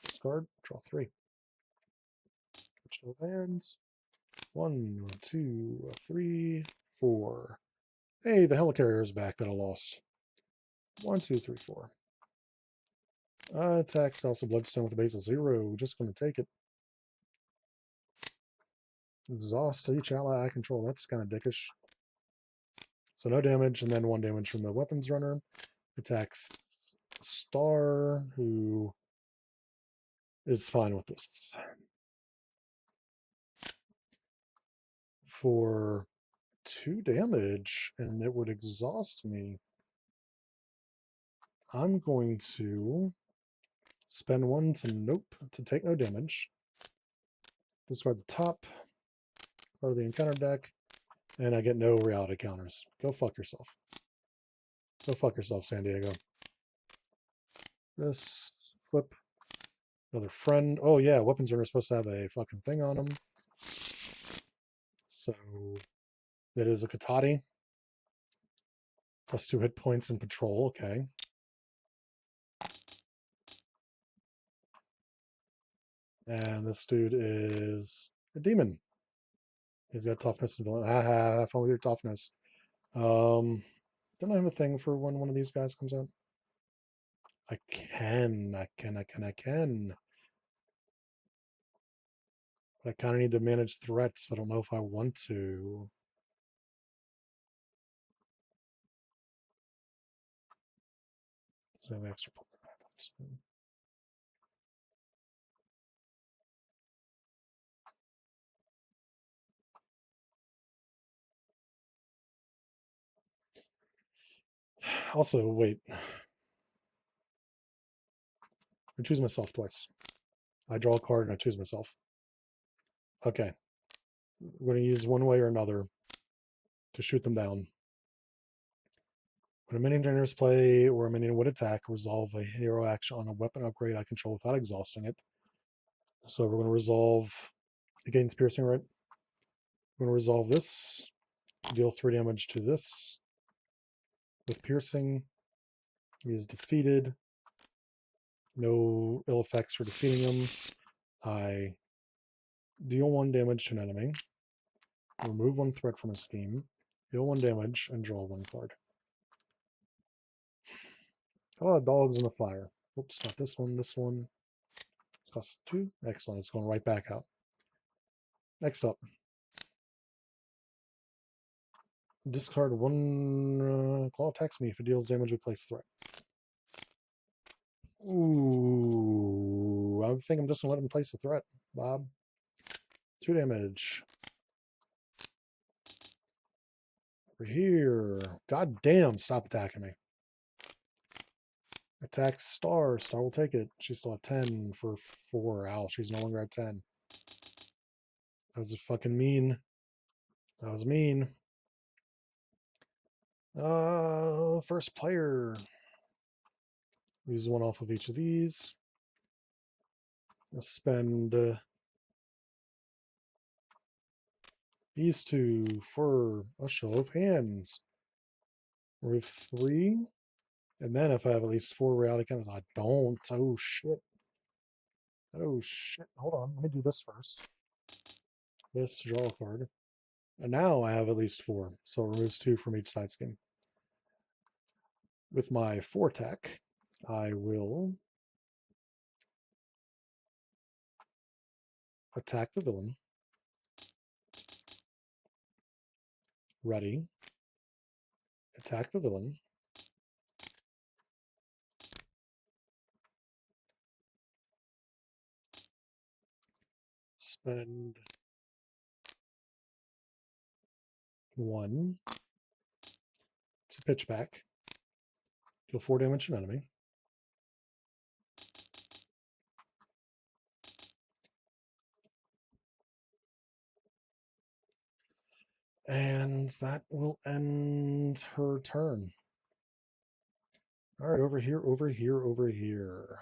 discard, draw 3. Which no lands. 1, 2, 3, 4. Hey, the helicarrier is back that I lost. 1, 2, 3, 4. Attacks Elsa Bloodstone with a base of 0. Just going to take it. Exhaust each ally I control. That's kind of dickish. So no damage, and then 1 damage from the weapons runner. Attacks Star, who is fine with this. For 2 damage, and it would exhaust me. I'm going to Spend 1 to nope to take no damage. Discard the top part of the encounter deck, and I get no reality counters. Go fuck yourself. Go fuck yourself, San Diego. This flip. Another friend. Oh yeah, weapons are supposed to have a fucking thing on them. So that is a Katati. Plus 2 hit points in patrol. Okay. And this dude is a demon. He's got toughness and villain. Have fun with your toughness. Don't I have a thing for when one of these guys comes out? I can. But I kind of need to manage threats. I don't know if I want to. So I have extra points. Also, wait. I choose myself twice. I draw a card and I choose myself. Okay. We're going to use one way or another to shoot them down. When a minion enters play or a minion would attack, resolve a hero action on a weapon upgrade I control without exhausting it. So we're going to resolve against piercing, right? We're going to resolve this, deal 3 damage to this. With piercing, he is defeated. No ill effects for defeating him. I deal 1 damage to an enemy, remove 1 threat from a scheme, deal 1 damage, and draw 1 card. Oh, dogs in the fire. Oops, not this one, this one. It's cost 2. Excellent, it's going right back out. Next up. Discard 1 claw attacks me. If it deals damage, replace threat. Ooh, I think I'm just going to let him place a threat, Bob. 2 damage. Over here. God damn, stop attacking me. Attack Star. Star will take it. She still have 10 for 4. Ow, she's no longer at 10. That was fucking mean. That was mean. First player. Use 1 off of each of these. I'll spend these 2 for a show of hands. Remove 3. And then if I have at least 4 reality counters, I don't. Oh shit. Oh shit. Hold on. Let me do this first. This, draw a card. And now I have at least 4. So it removes 2 from each side scheme. With my 4 attack, I will attack the villain. Ready. Attack the villain. Spend 1 to pitch back. Deal 4 damage to an enemy. And that will end her turn. All right, over here, over here, over here.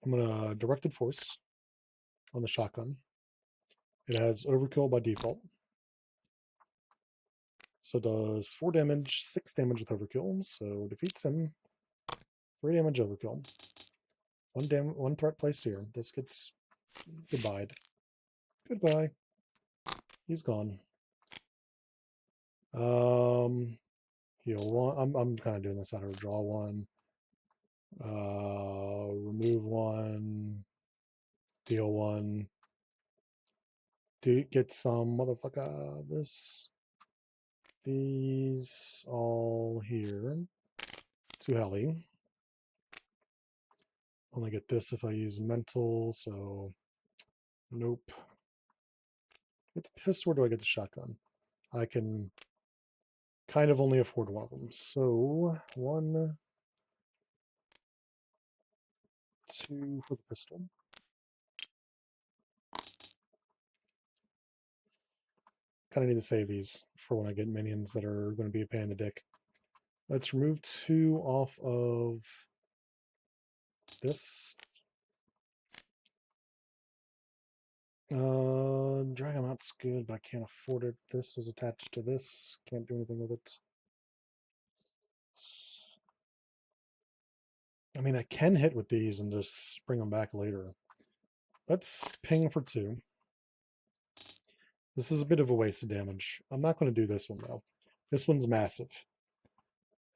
I'm going to Directed Force on the shotgun. It has Overkill by default. So it does 4 damage, 6 damage with Overkill. So defeats him. 3 damage Overkill. 1 threat placed here. This gets goodbye. Goodbye. He's gone. Heal 1. I'm kind of doing this out of draw 1. Remove 1. Deal 1. get some motherfucker. These all here to heli. Only get this if I use mental, so nope. Get the pistol, or do I get the shotgun? I can kind of only afford one of them. So 1, 2 for the pistol. Kind of need to save these for when I get minions that are going to be a pain in the dick. Let's remove 2 off of this. Drag them out's good, but I can't afford it. This is attached to this. Can't do anything with it. I mean, I can hit with these and just bring them back later. Let's ping for 2. This is a bit of a waste of damage. I'm not going to do this one, though. This one's massive.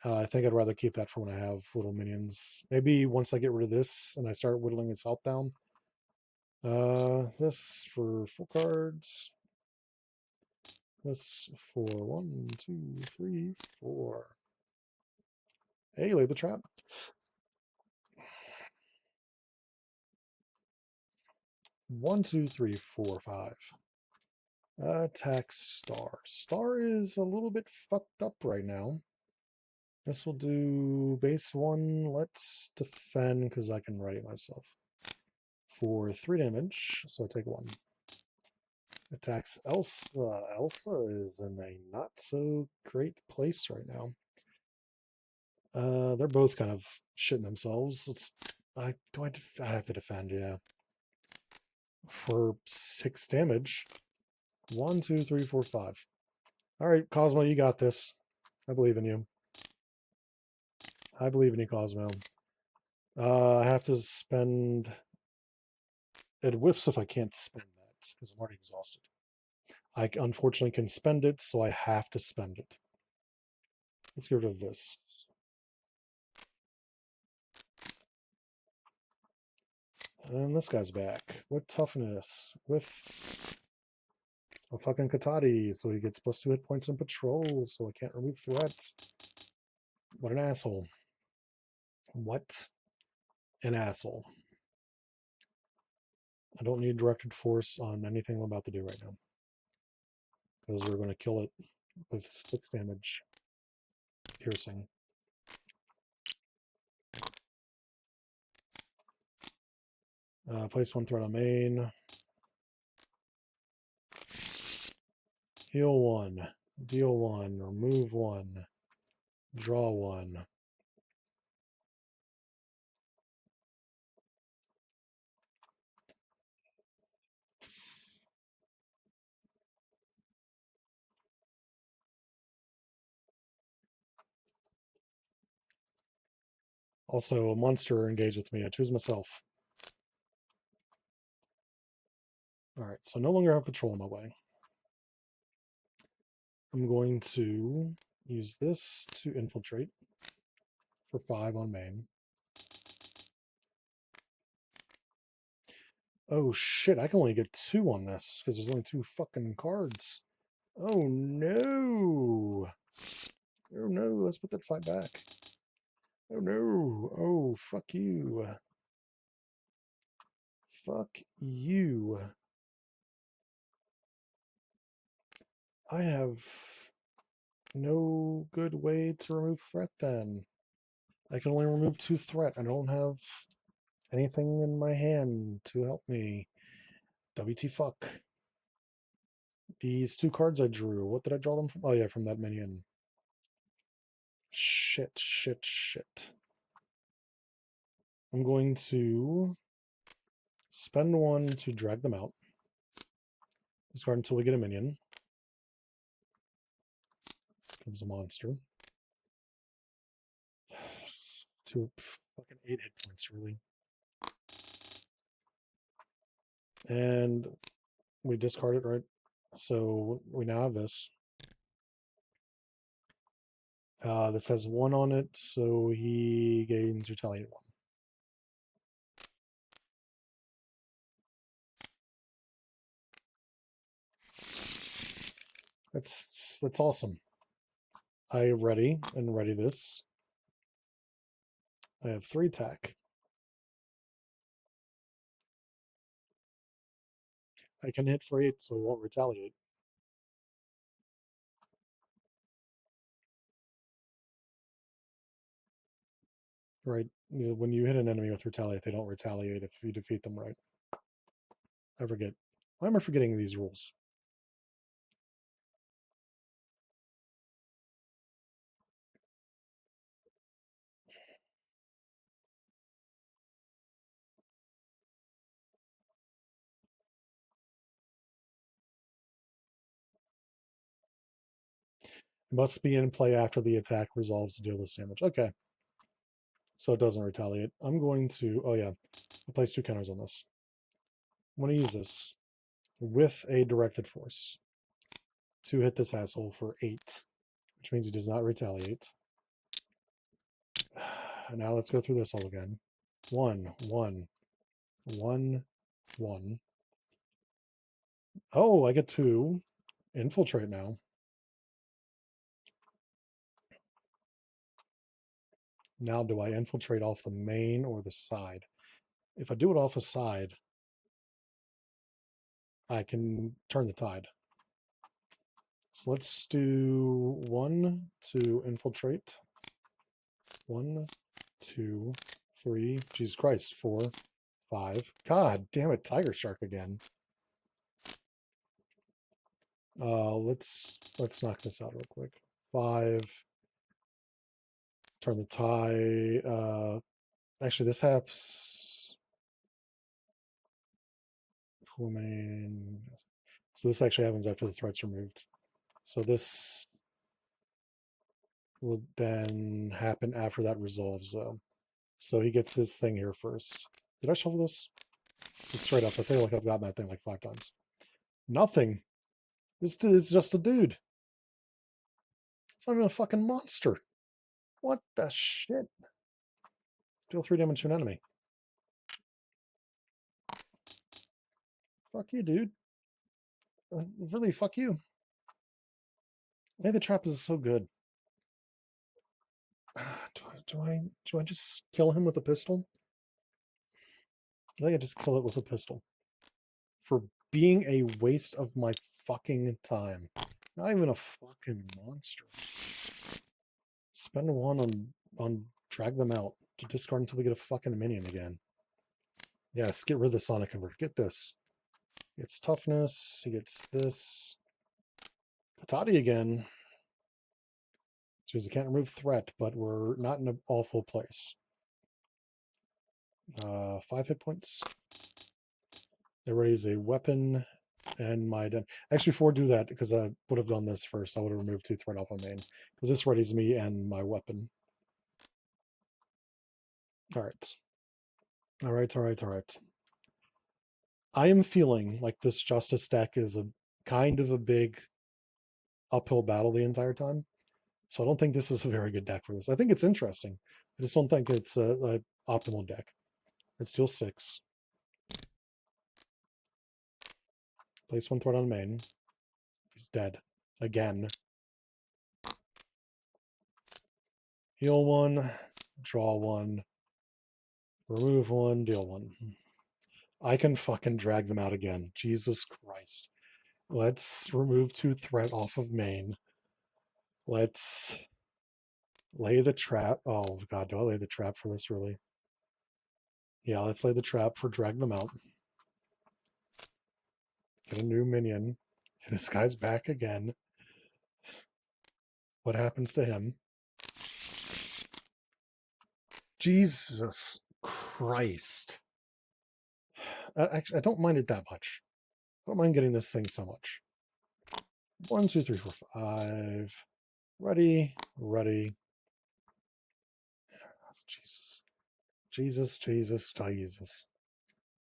I think I'd rather keep that for when I have little minions. Maybe once I get rid of this and I start whittling this out down. This for 4 cards. This for 1, 2, 3, 4. Hey, lay the trap. 1, 2, 3, 4, 5. Attack Star. Star is a little bit fucked up right now. This will do base 1. Let's defend because I can ready myself. For 3 damage, so I take 1. Attacks Elsa. Elsa is in a not so great place right now. They're both kind of shitting themselves. I have to defend, yeah. For 6 damage. 1, 2, 3, 4, 5. All right, Cosmo, you got this. I believe in you. I believe in you, Cosmo. I have to spend. It whiffs if I can't spend that because I'm already exhausted. I unfortunately can spend it, so I have to spend it. Let's get rid of this. And this guy's back. With toughness. With a fucking Katati, so he gets +2 hit points in patrol, so I can't remove threats. What an asshole. What an asshole. I don't need directed force on anything I'm about to do right now. Because we're going to kill it with 6 damage. Piercing. Place 1 threat on main. Heal 1. Deal 1. Remove 1. Draw 1. Also, a monster engaged with me. I choose myself. Alright, so I no longer have patrol in my way. I'm going to use this to infiltrate for 5 on main. Oh shit, I can only get 2 on this because there's only 2 fucking cards. Oh no. Oh no, let's put that fight back. Oh no. Oh, fuck you. Fuck you. I have no good way to remove threat then. I can only remove 2 threat. I don't have anything in my hand to help me. WT fuck. These 2 cards I drew, what did I draw them from? Oh yeah, from that minion. Shit, shit, shit. I'm going to spend 1 to drag them out. Discard until we get a minion. Comes a monster. 2 fucking 8 hit points, really. And we discard it, right? So we now have this. This has 1 on it, so he gains retaliate 1. That's awesome. I ready this. I have 3 attack. I can hit for 8, so he won't retaliate. Right. When you hit an enemy with retaliate, they don't retaliate if you defeat them, right? I forget. Why am I forgetting these rules? It must be in play after the attack resolves to deal this damage. Okay. So it doesn't retaliate. I'm going to... Oh, yeah. I place 2 counters on this. I'm going to use this with a directed force to hit this asshole for 8, which means he does not retaliate. And now let's go through this all again. 1, 1, 1, 1. Oh, I get to infiltrate now. Now, do I infiltrate off the main or the side? If I do it off a side, I can turn the tide. So let's do 1 to infiltrate. 1, 2, 3. Jesus Christ, 4, 5. God damn it, Tiger Shark again. Let's knock this out real quick. 5. Turn the tide. Actually, this happens. So this actually happens after the threat's removed. So this will then happen after that resolves, though. So he gets his thing here first. Did I shovel this? It's straight up. I feel like I've gotten that thing like 5 times. Nothing. This is just a dude. It's not even a fucking monster. What the shit? Deal 3 damage to an enemy. Fuck you, dude. Really, fuck you. Hey, the trap is so good. Do I just kill him with a pistol? I think I just kill it with a pistol. For being a waste of my fucking time. Not even a fucking monster. Spend 1 on drag them out to discard until we get a fucking minion again. Yes, get rid of the Sonic Convert. Get this. He gets toughness. He gets this. Patati again. So he can't remove threat, but we're not in an awful place. 5 hit points. There is a weapon and my den. Actually, before I do that, because I would have done this first, I would have removed 2 threat off my main. Because this readies me and my weapon. Alright. Alright. I am feeling like this Justice deck is a kind of a big uphill battle the entire time. So I don't think this is a very good deck for this. I think it's interesting. I just don't think it's a optimal deck. It's still 6. Place 1 threat on main. He's dead. Again. Heal 1. Draw 1. Remove 1. Deal 1. I can fucking drag them out again. Jesus Christ. Let's remove 2 threat off of main. Let's lay the trap. Oh, God, do I lay the trap for this, really? Yeah, let's lay the trap for drag them out. Get a new minion. This guy's back again. What happens to him? Jesus Christ. Actually, I don't mind it that much. I don't mind getting this thing so much. 1, 2, 3, 4, 5. Ready. Jesus.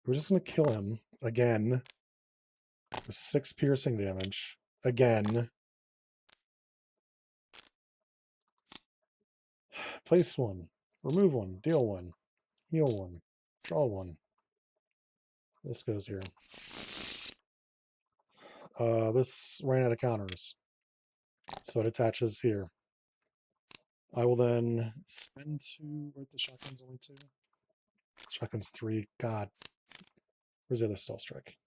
We're just going to kill him again with 6 piercing damage. Again. Place 1. Remove 1. Deal 1. Heal 1. Draw 1. This goes here. This ran out of counters. So it attaches here. I will then spend 2, right? The shotgun's only 2. Shotgun's 3. God. Where's the other stealth strike?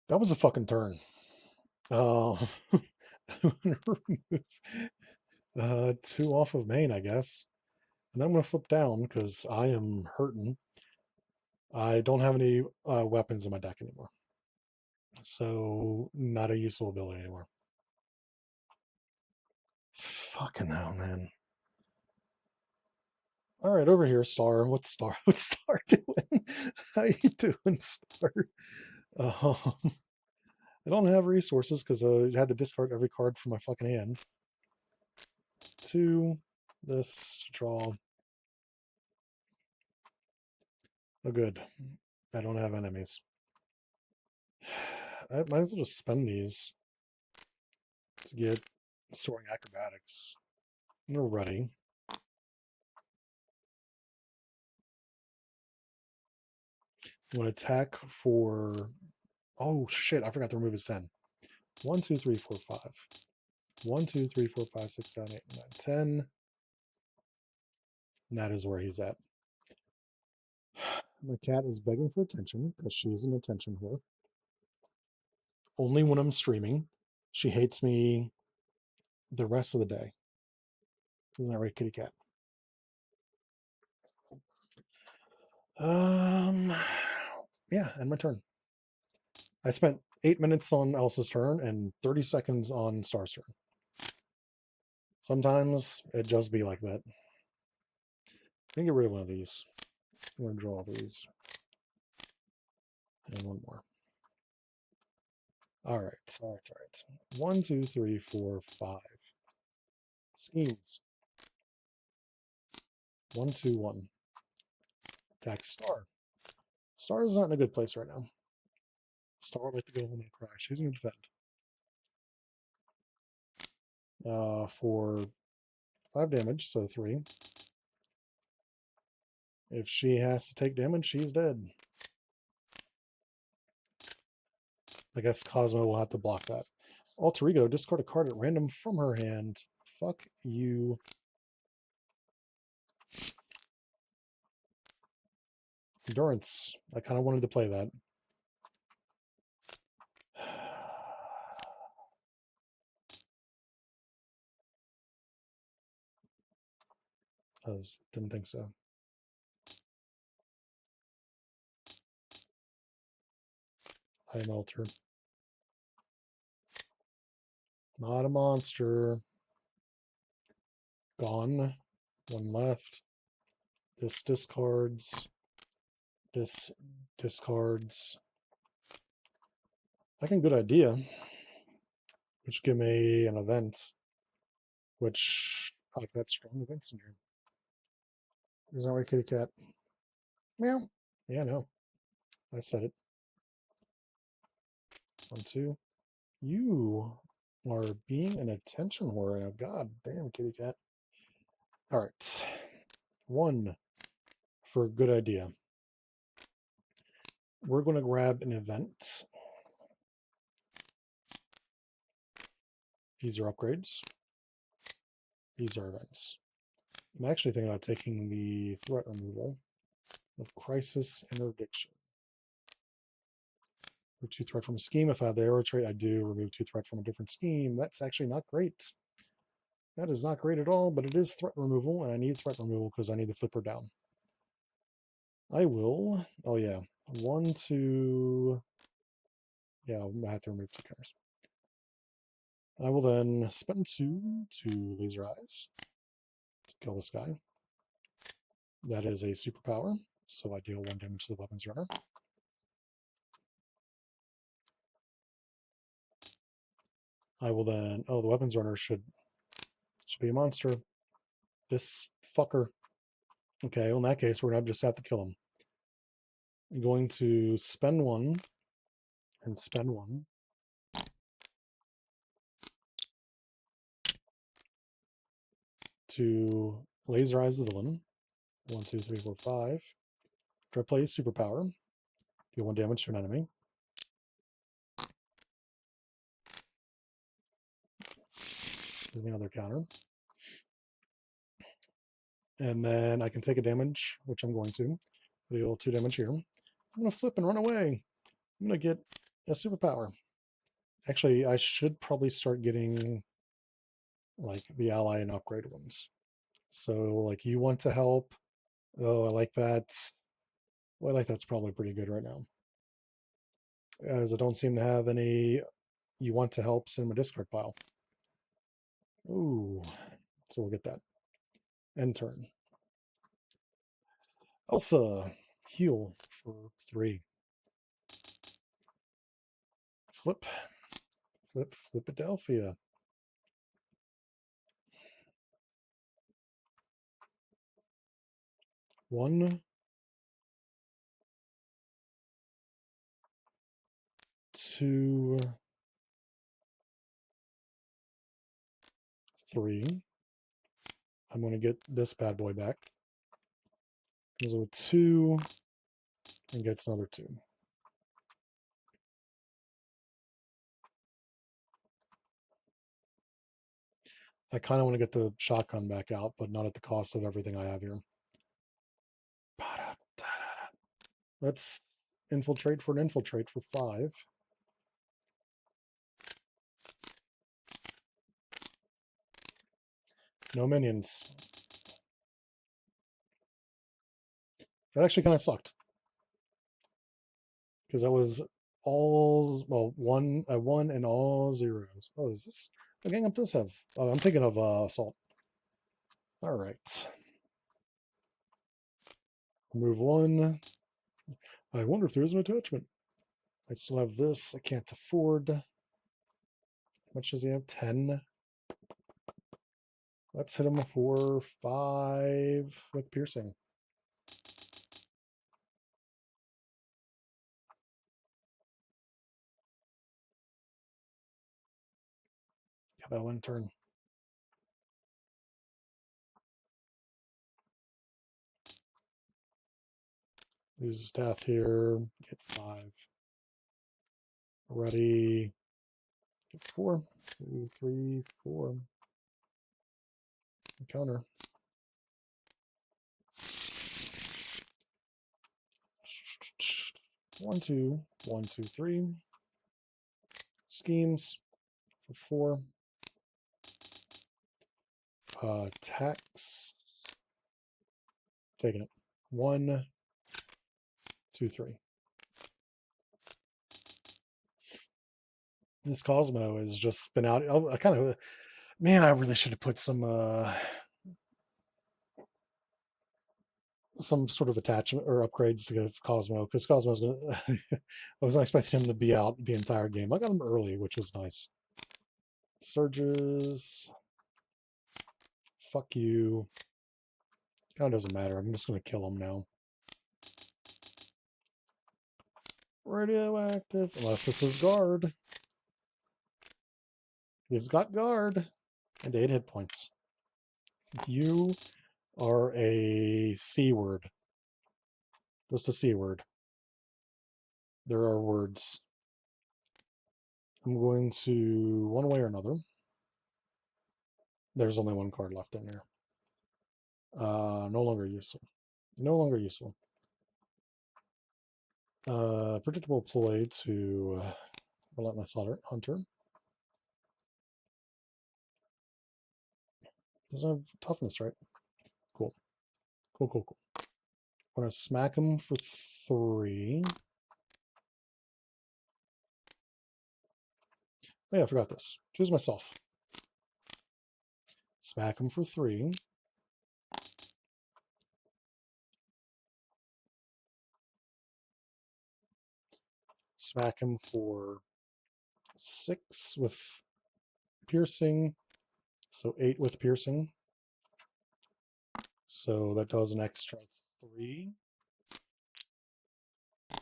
That was a fucking turn. I'm gonna remove 2 off of main, I guess. And then I'm gonna flip down because I am hurting. I don't have any weapons in my deck anymore. So not a useful ability anymore. Fucking hell, man. All right, over here, Star. What's Star? What's Star doing? How you doing, Star? I don't have resources because I had to discard every card from my fucking hand. 2, this to draw. Oh, good. I don't have enemies. I might as well just spend these to get Soaring Acrobatics. We're ready. I'm going to attack for... Oh, shit. I forgot to remove his 10. 1, 2, 3, 4, 5. 1, 2, 3, 4, 5, 6, 7, 8, 9, 10. And that is where he's at. My cat is begging for attention because she is an attention whore. Only when I'm streaming. She hates me the rest of the day. Isn't that right, kitty cat? Yeah, and my turn. I spent 8 minutes on Elsa's turn and 30 seconds on Star's turn. Sometimes it just be like that. I'm gonna get rid of one of these. I'm gonna draw these. And one more. All right. 1, 2, 3, 4, 5. Schemes. 1, 2, 1. Attack Star. Star is not in a good place right now. Star would like to go home and cry. She's gonna defend. For 5 damage, so 3. If she has to take damage, she's dead. I guess Cosmo will have to block that. Alter Ego, discard a card at random from her hand. Fuck you. Endurance. I kind of wanted to play that. Didn't think so. I am Alter. Not a monster. Gone. 1 left. This discards. This discards. Like a good idea. Which give me an event. Which I've got strong events in here. Isn't that right, kitty cat? Meow. Yeah, no. I said it. 1, 2. You are being an attention whore now. God damn, kitty cat. All right. 1 for a good idea. We're going to grab an event. These are upgrades. These are events. I'm actually thinking about taking the threat removal of Crisis Interdiction. Remove 2 threat from a scheme. If I have the arrow trait, I do remove 2 threat from a different scheme. That's actually not great. That is not great at all, but it is threat removal, and I need threat removal because I need the flipper down. I will. Oh, yeah. 1, 2. Yeah, I have to remove 2 counters. I will then spend 2 to Laser Eyes to kill this guy. That is a superpower, so I deal 1 damage to the weapons runner. I will then... Oh, the weapons runner should be a monster. This fucker. Okay, well, in that case, we're going to just have to kill him. I'm going to spend 1 and spend 1. To Laser Eyes the villain. 1, 2, 3, 4, 5. After I play Superpower, deal 1 damage to an enemy. Give me another counter. And then I can take a damage, which I'm going to. Deal 2 damage here. I'm going to flip and run away. I'm going to get a Superpower. Actually, I should probably start getting like the ally and upgrade ones. So like you want to help. Oh, I like that. Well, I like that's probably pretty good right now. As I don't seem to have any you want to help in my discard pile. Ooh. So we'll get that. End turn. Elsa, heal for 3. Flip. Philadelphia. One, 2, 3. I'm going to get this bad boy back. Goes with 2 and gets another 2. I kind of want to get the shotgun back out, but not at the cost of everything I have here. Let's infiltrate for an infiltrate for 5. No minions. That actually kind of sucked. Because that was all, well, I won and all zeros. Oh, is this, what gang up does have? Oh, I'm thinking of Assault. All right. Remove 1. I wonder if there's an attachment. I still have this. I can't afford. How much does he have? 10. Let's hit him for 5 with piercing. Yeah, that'll end turn. Use death here. Get 5. Ready. Get 4. 2, 3, 4. Counter. One, two, 1, 2, 3. Schemes for 4. Tax. Taking it. 1, 2, 3. This Cosmo has just been out. I kind of, man, I really should have put some sort of attachment or upgrades to give Cosmo, because Cosmo's gonna. I was not expecting him to be out the entire game. I got him early, which was nice. Surges. Fuck you. Kind of doesn't matter. I'm just gonna kill him now. Radioactive, unless this is guard. He's got guard and 8 hit points. You are a C word. Just a C word. There are words. I'm going to, one way or another. There's only 1 card left in there. No longer useful. No longer useful. Predictable ploy to Relentless Hunter. Doesn't have toughness, right? Cool. Cool, cool, cool. I'm going to smack him for 3. Oh yeah, I forgot this. Choose myself. Smack him for 3. Smack him for 6 with piercing. So 8 with piercing. So that does an extra 3. I'm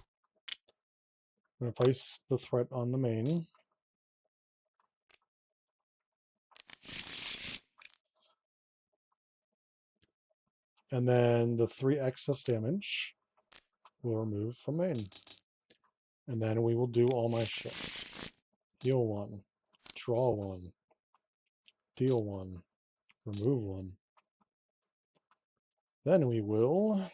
going to place the threat on the main. And then the 3 excess damage will remove from main. And then we will do all my shit. Heal 1, draw 1, deal 1, remove 1. Then we will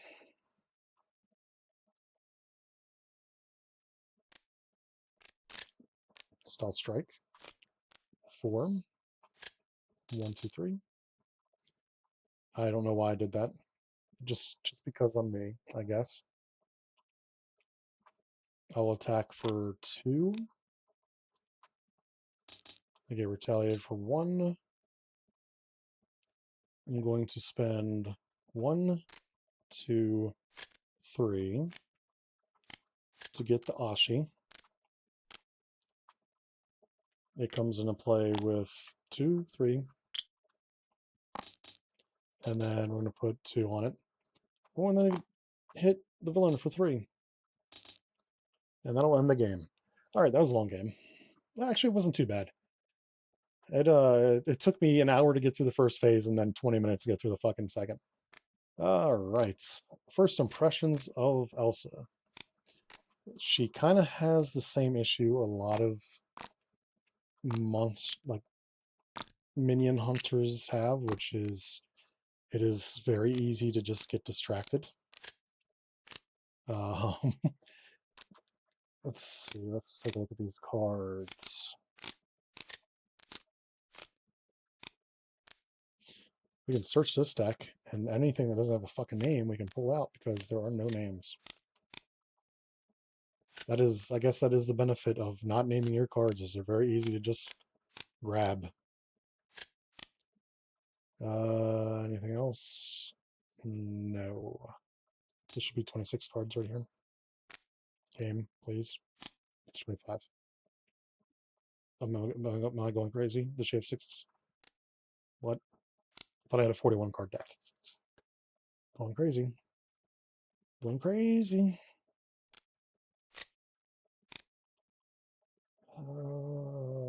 stealth strike. 4, 1, 2, 3. I don't know why I did that. Just because I'm me, I guess. I'll attack for 2. I get retaliated for 1. I'm going to spend 1, 2, 3 to get the Ashi. It comes into play with 2, 3. And then we're going to put 2 on it. Oh, and then hit the villain for 3. And that'll end the game. Alright, that was a long game. Actually, it wasn't too bad. It took me an hour to get through the first phase and then 20 minutes to get through the fucking second. Alright. First impressions of Elsa. She kind of has the same issue a lot of minion hunters have, which is it is very easy to just get distracted. Let's see, let's take a look at these cards. We can search this deck, and anything that doesn't have a fucking name we can pull out because there are no names. That is, I guess that is the benefit of not naming your cards, is they're very easy to just grab. Anything else? No. This should be 26 cards right here. Game, please. It's 25. Am I going crazy? Does she have 6? What? I thought I had a 41 card deck. Going crazy. Going crazy.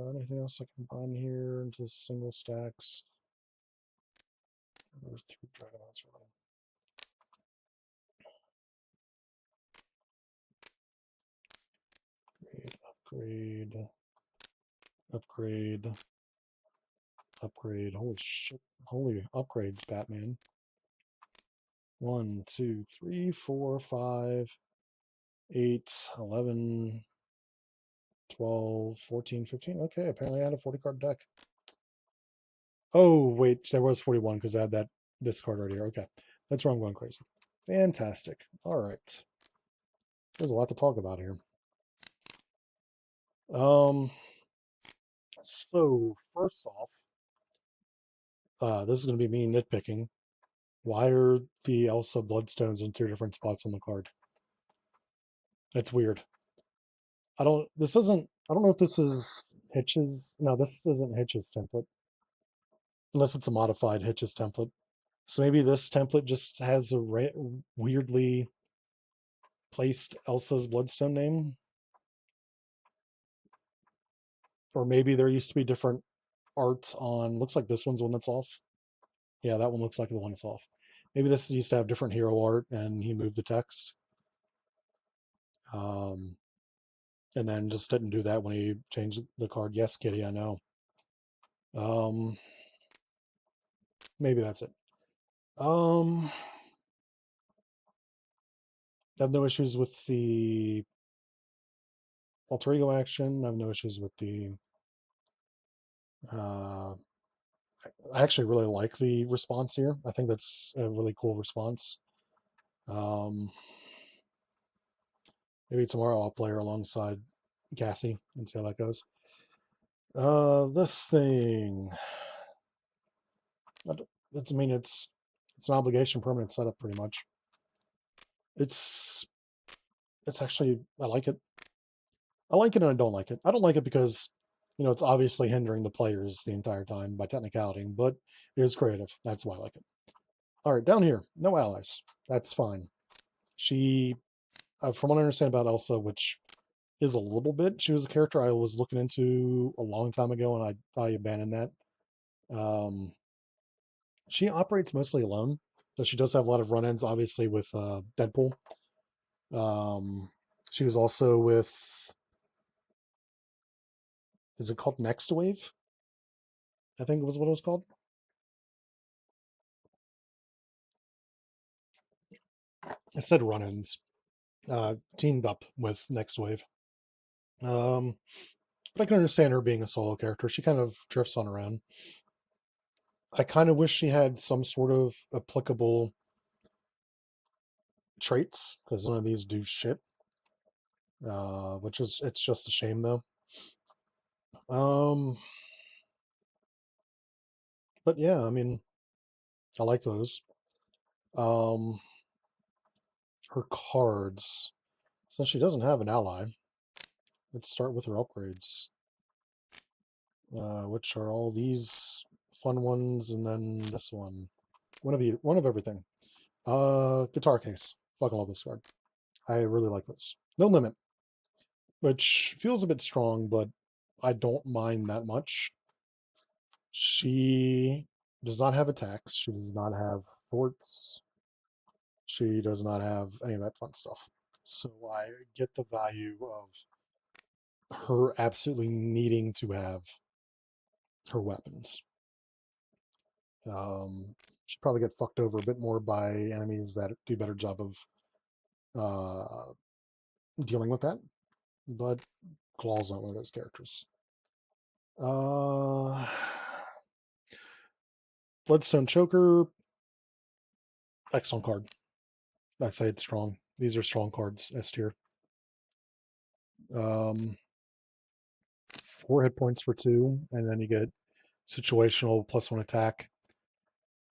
Anything else I can combine here into single stacks? There's 3 Dragonauts really. Upgrade. Holy shit. Holy upgrades, Batman. 1, 2, 3, 4, 5, 8, 11, 12, 14, 15. Okay, apparently I had a 40 card deck. Oh, wait, there was 41 because I had this card right here. Okay, that's where I'm going crazy. Fantastic. All right. There's a lot to talk about here. So first off, this is going to be me nitpicking. Why are the Elsa Bloodstones in 2 different spots on the card? That's weird. I don't know if this is Hitch's. No, this isn't Hitch's template. Unless it's a modified Hitch's template. So maybe this template just has a weirdly placed Elsa's Bloodstone name. Or maybe there used to be different art on, looks like this one's the one that's off. Yeah, that one looks like the one that's off. Maybe this used to have different hero art and he moved the text. And then just didn't do that when he changed the card. Yes, Kitty, I know. Maybe that's it. I have no issues with the alter ego action. I have no issues with the I actually really like the response here. I think that's a really cool response. Maybe tomorrow I'll play her alongside Cassie and see how that goes. This thing. It's an obligation permanent setup pretty much. It's actually, I like it. I like it and I don't like it. I don't like it because, it's obviously hindering the players the entire time by technicality, but it is creative. That's why I like it. All right, down here, no allies. That's fine. She, from what I understand about Elsa, which is a little bit, she was a character I was looking into a long time ago, and I abandoned that. She operates mostly alone, so she does have a lot of run-ins, obviously, with Deadpool. She was also with, is it called Next Wave? I think it was what it was called. I said run-ins. Teamed up with Next Wave. But I can understand her being a solo character. She kind of drifts on her own. I kind of wish she had some sort of applicable traits, because none of these do shit. It's just a shame though. But yeah, I mean, I like those. Um, her cards. Since she doesn't have an ally, let's start with her upgrades, which are all these fun ones, and then this one. One of everything. Guitar case. Fucking love this card. I really like this. No limit, which feels a bit strong, but I don't mind that much. She does not have attacks. She does not have forts. She does not have any of that fun stuff. So I get the value of her absolutely needing to have her weapons. She'd probably get fucked over a bit more by enemies that do a better job of dealing with that. But Claw's not one of those characters. Bloodstone Choker. Excellent card. I say it's strong. These are strong cards, S tier. 4 hit points for 2, and then you get situational +1 attack.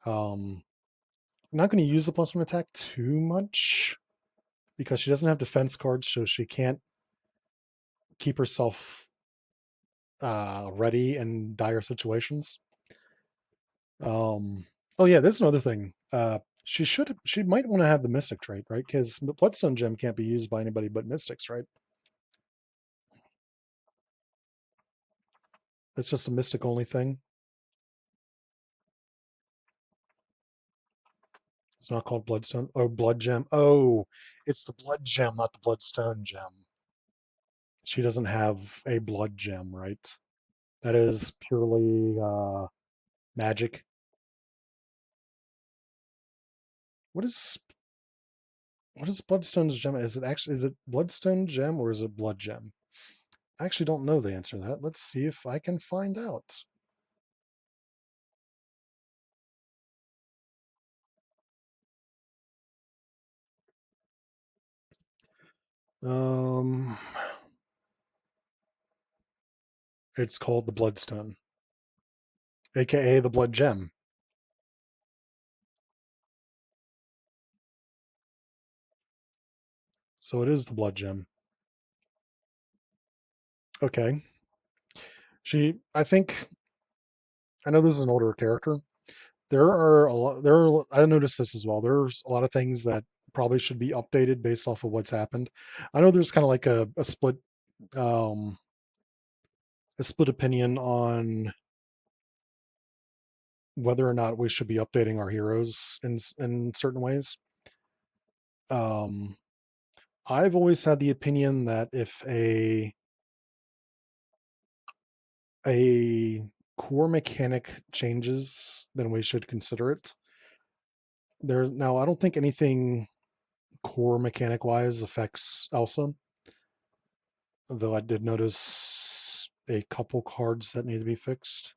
I'm not going to use the +1 attack too much because she doesn't have defense cards, so she can't keep herself ready in dire situations. Oh yeah, this is another thing. She might want to have the Mystic trait, right? Because the Bloodstone Gem can't be used by anybody but Mystics, right? It's just a Mystic only thing. It's not called Bloodstone. Oh, Blood Gem. Oh, it's the Blood Gem, not the Bloodstone Gem. She doesn't have a Blood Gem, right? That is purely magic. What is Bloodstone's gem? Is it Bloodstone Gem or is it Blood Gem? I actually don't know the answer to that. Let's see if I can find out. It's called the Bloodstone, aka the Blood Gem. So it is the Blood Gem. Okay. I think, I know this is an older character. There are a lot, I noticed this as well. There's a lot of things that probably should be updated based off of what's happened. I know there's kind of like um, a split opinion on whether or not we should be updating our heroes in certain ways. I've always had the opinion that if a core mechanic changes, then we should consider it. Now, I don't think anything core mechanic wise affects Elsa, though I did notice a couple cards that need to be fixed.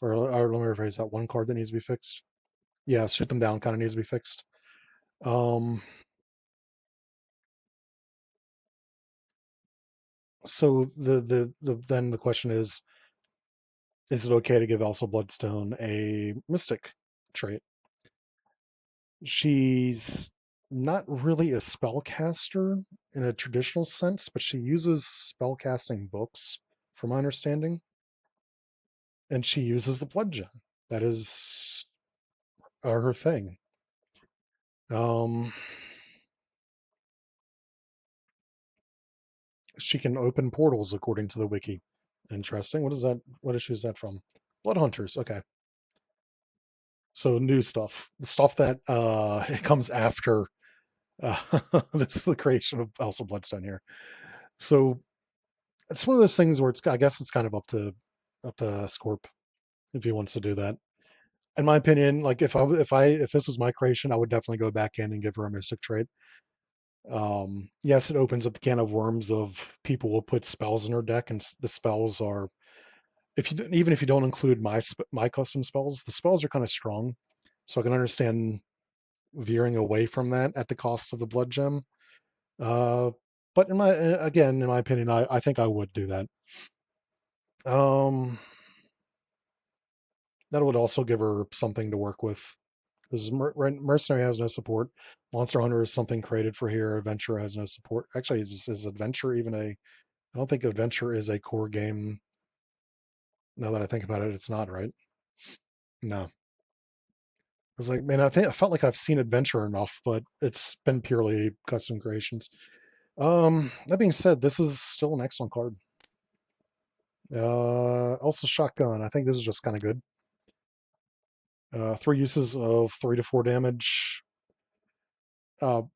Or let me rephrase that, one card that needs to be fixed. Yeah, shoot them down kind of needs to be fixed. So then the question is it okay to give Elsa Bloodstone a Mystic trait? She's not really a spellcaster in a traditional sense, but she uses spellcasting books, from my understanding, and she uses the Blood Gem. That is her thing. She can open portals according to the wiki. Interesting. What is that? What issue is that from? Blood Hunters. Okay. So new stuff. The stuff that it comes after Uh, this is the creation of Elsa Bloodstone here. So it's one of those things where I guess it's kind of up to Scorp if he wants to do that. In my opinion, like if this was my creation, I would definitely go back in and give her a mystic trait. Yes, it opens up the can of worms of people will put spells in her deck, and the spells are even if you don't include my custom spells, the spells are kind of strong. So I can understand veering away from that at the cost of the blood gem. Uh, but in my opinion, I think I would do that. Um, that would also give her something to work with. Because Mercenary has no support. Monster Hunter is something created for here. Adventure has no support. Actually, is Adventure even a? I don't think Adventure is a core game. Now that I think about it, it's not, right? No. It's like, man, I felt like I've seen Adventure enough, but it's been purely custom creations. That being said, this is still an excellent card. Also Shotgun. I think this is just kind of good. 3 uses of 3 to 4 damage.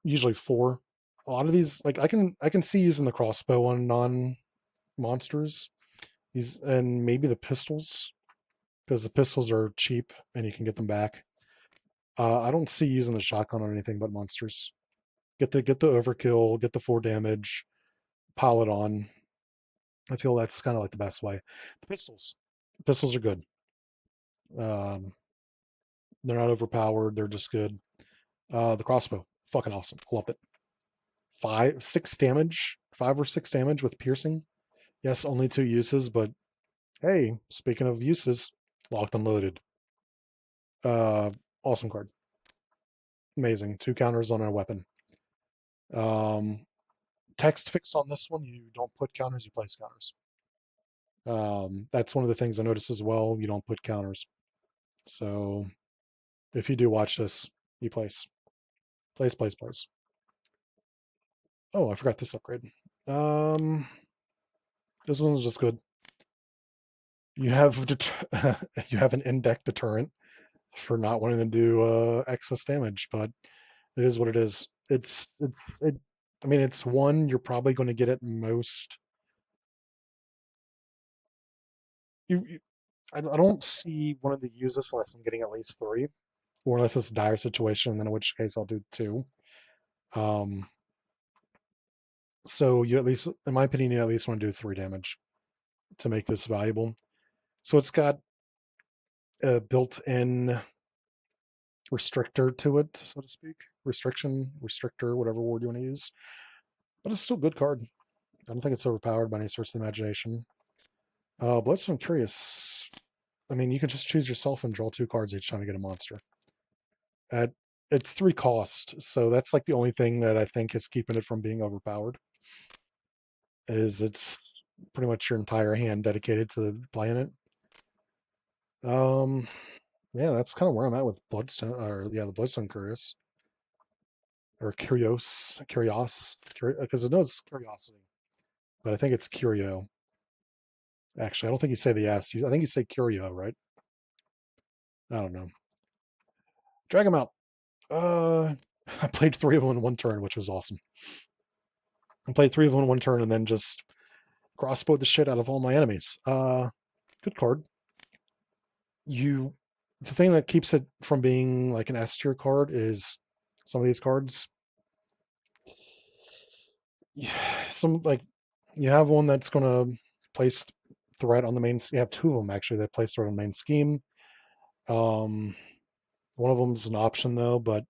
Usually 4. A lot of these, like I can see using the crossbow on non-monsters. These and maybe the pistols, because the pistols are cheap and you can get them back. I don't see using the shotgun on anything but monsters. Get the overkill, get the 4 damage, pile it on. I feel that's kind of like the best way. The pistols are good. Um, they're not overpowered. They're just good. The crossbow, fucking awesome. I loved it. 5 or 6 damage with piercing. Yes, only 2 uses, but hey, speaking of uses, locked and loaded. Uh, awesome card. Amazing. 2 counters on a weapon. Um, text fix on this one. You don't put counters, you place counters. That's one of the things I noticed as well. You don't put counters. So if you do watch this, you place. Place. Oh, I forgot this upgrade. Um, this one's just good. You have you have an in-deck deterrent for not wanting to do excess damage, but it is what it is. I mean, it's one you're probably going to get at most. You I don't see one of the uses unless I'm getting at least 3, or unless it's a dire situation, then in which case I'll do 2. Um, so you at least, in my opinion, you at least want to do 3 damage to make this valuable. So it's got a built-in restrictor to it, so to speak. Restrictor, whatever word you want to use. But it's still a good card. I don't think it's overpowered by any stretch of the imagination. Bloodstone Curious. I mean, you can just choose yourself and draw 2 cards each time you get a monster. At it's 3 cost, so that's like the only thing that I think is keeping it from being overpowered. Is it's pretty much your entire hand dedicated to playing it. Yeah, that's kind of where I'm at with Bloodstone, or yeah, the Bloodstone Curious, or Curios, because I know it's Curiosity, but I think it's Curio. Actually, I don't think you say the S. I think you say Curio, right? I don't know. Drag him out. Uh, I played 3 of them in one turn, which was awesome. I played 3 of them in one turn and then just crossbowed the shit out of all my enemies. Good card. The thing that keeps it from being like an S tier card is some of these cards. Some like you have one that's gonna place threat on the main. You have 2 of them actually that place threat on the main scheme. Um, one of them's an option though, but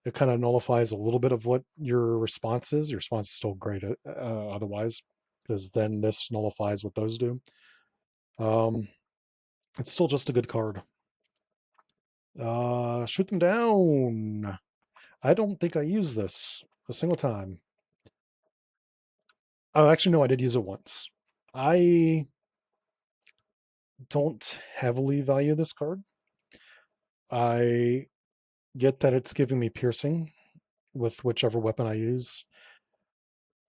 it kind of nullifies a little bit of what your response is. Your response is still great otherwise, because then this nullifies what those do. Um, it's still just a good card. Shoot them down. I don't think I used this a single time. Oh, actually, no, I did use it once. I don't heavily value this card. I get that it's giving me piercing with whichever weapon I use.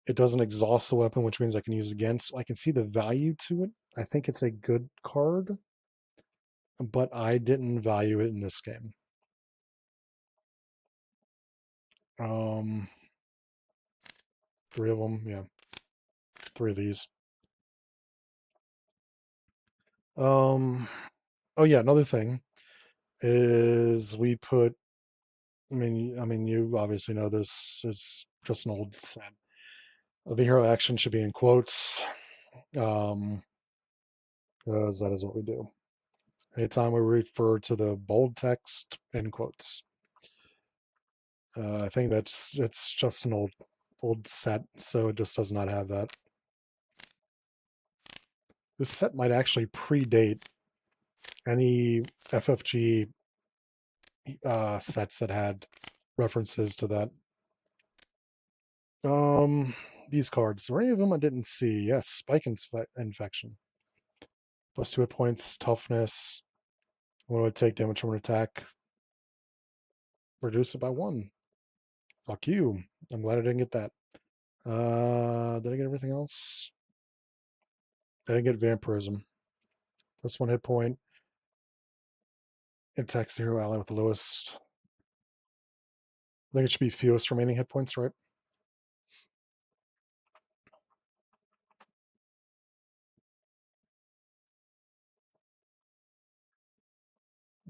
It doesn't exhaust the weapon, which means I can use it again. So I can see the value to it. I think it's a good card, but I didn't value it in this game. 3 of them, yeah. 3 of these. Oh yeah, another thing is we put. I mean, you obviously know this. It's just an old set. The hero action should be in quotes, because that is what we do. Anytime we refer to the bold text in quotes. I think it's just an old set, so it just does not have that. This set might actually predate any FFG sets that had references to that. These cards. Were any of them I didn't see? Yes, spike infection. +2 hit points, toughness. When it would take damage from an attack, reduce it by 1. Fuck you. I'm glad I didn't get that. Did I get everything else? I didn't get vampirism. +1 hit point. It attacks the hero ally with the lowest. I think it should be fewest remaining hit points, right?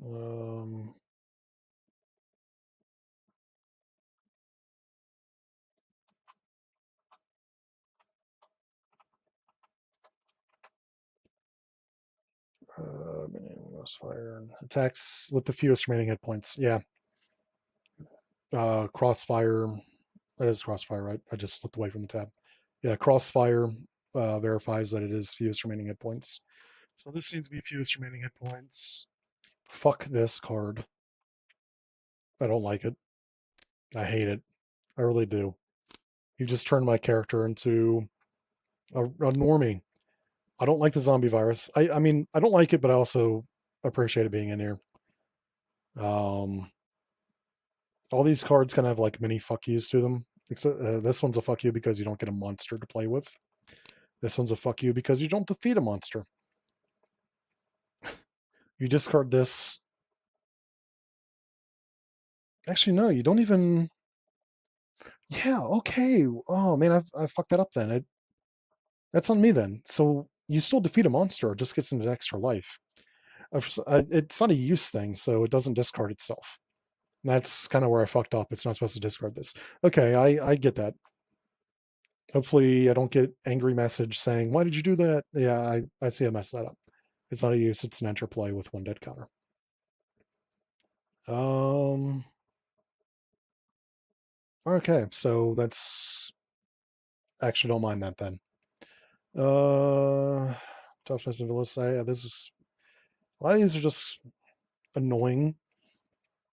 Um, Crossfire attacks with the fewest remaining hit points. Yeah. Crossfire. That is crossfire, right? I just looked away from the tab. Yeah, crossfire verifies that it is fewest remaining hit points. So this needs to be fewest remaining hit points. Fuck this card. I don't like it. I hate it. I really do. You just turned my character into a normie. I don't like the zombie virus. I mean, I don't like it, but I also appreciate it being in here. All these cards kind of have like mini fuck yous to them. Except this one's a fuck you because you don't get a monster to play with. This one's a fuck you because you don't defeat a monster. You discard this. Actually, no, you don't even. Yeah, okay. Oh man, I fucked that up then. That's on me then. So you still defeat a monster, it just gets an extra life. It's not a use thing, so it doesn't discard itself. That's kind of where I fucked up. It's not supposed to discard this. Okay, I get that. Hopefully I don't get angry message saying, why did you do that? Yeah, I see I messed that up. It's not a use, it's an enter play with 1 dead counter. Okay, so that's actually don't mind that then. Toughness and Villicite. This is a lot of these are just annoying.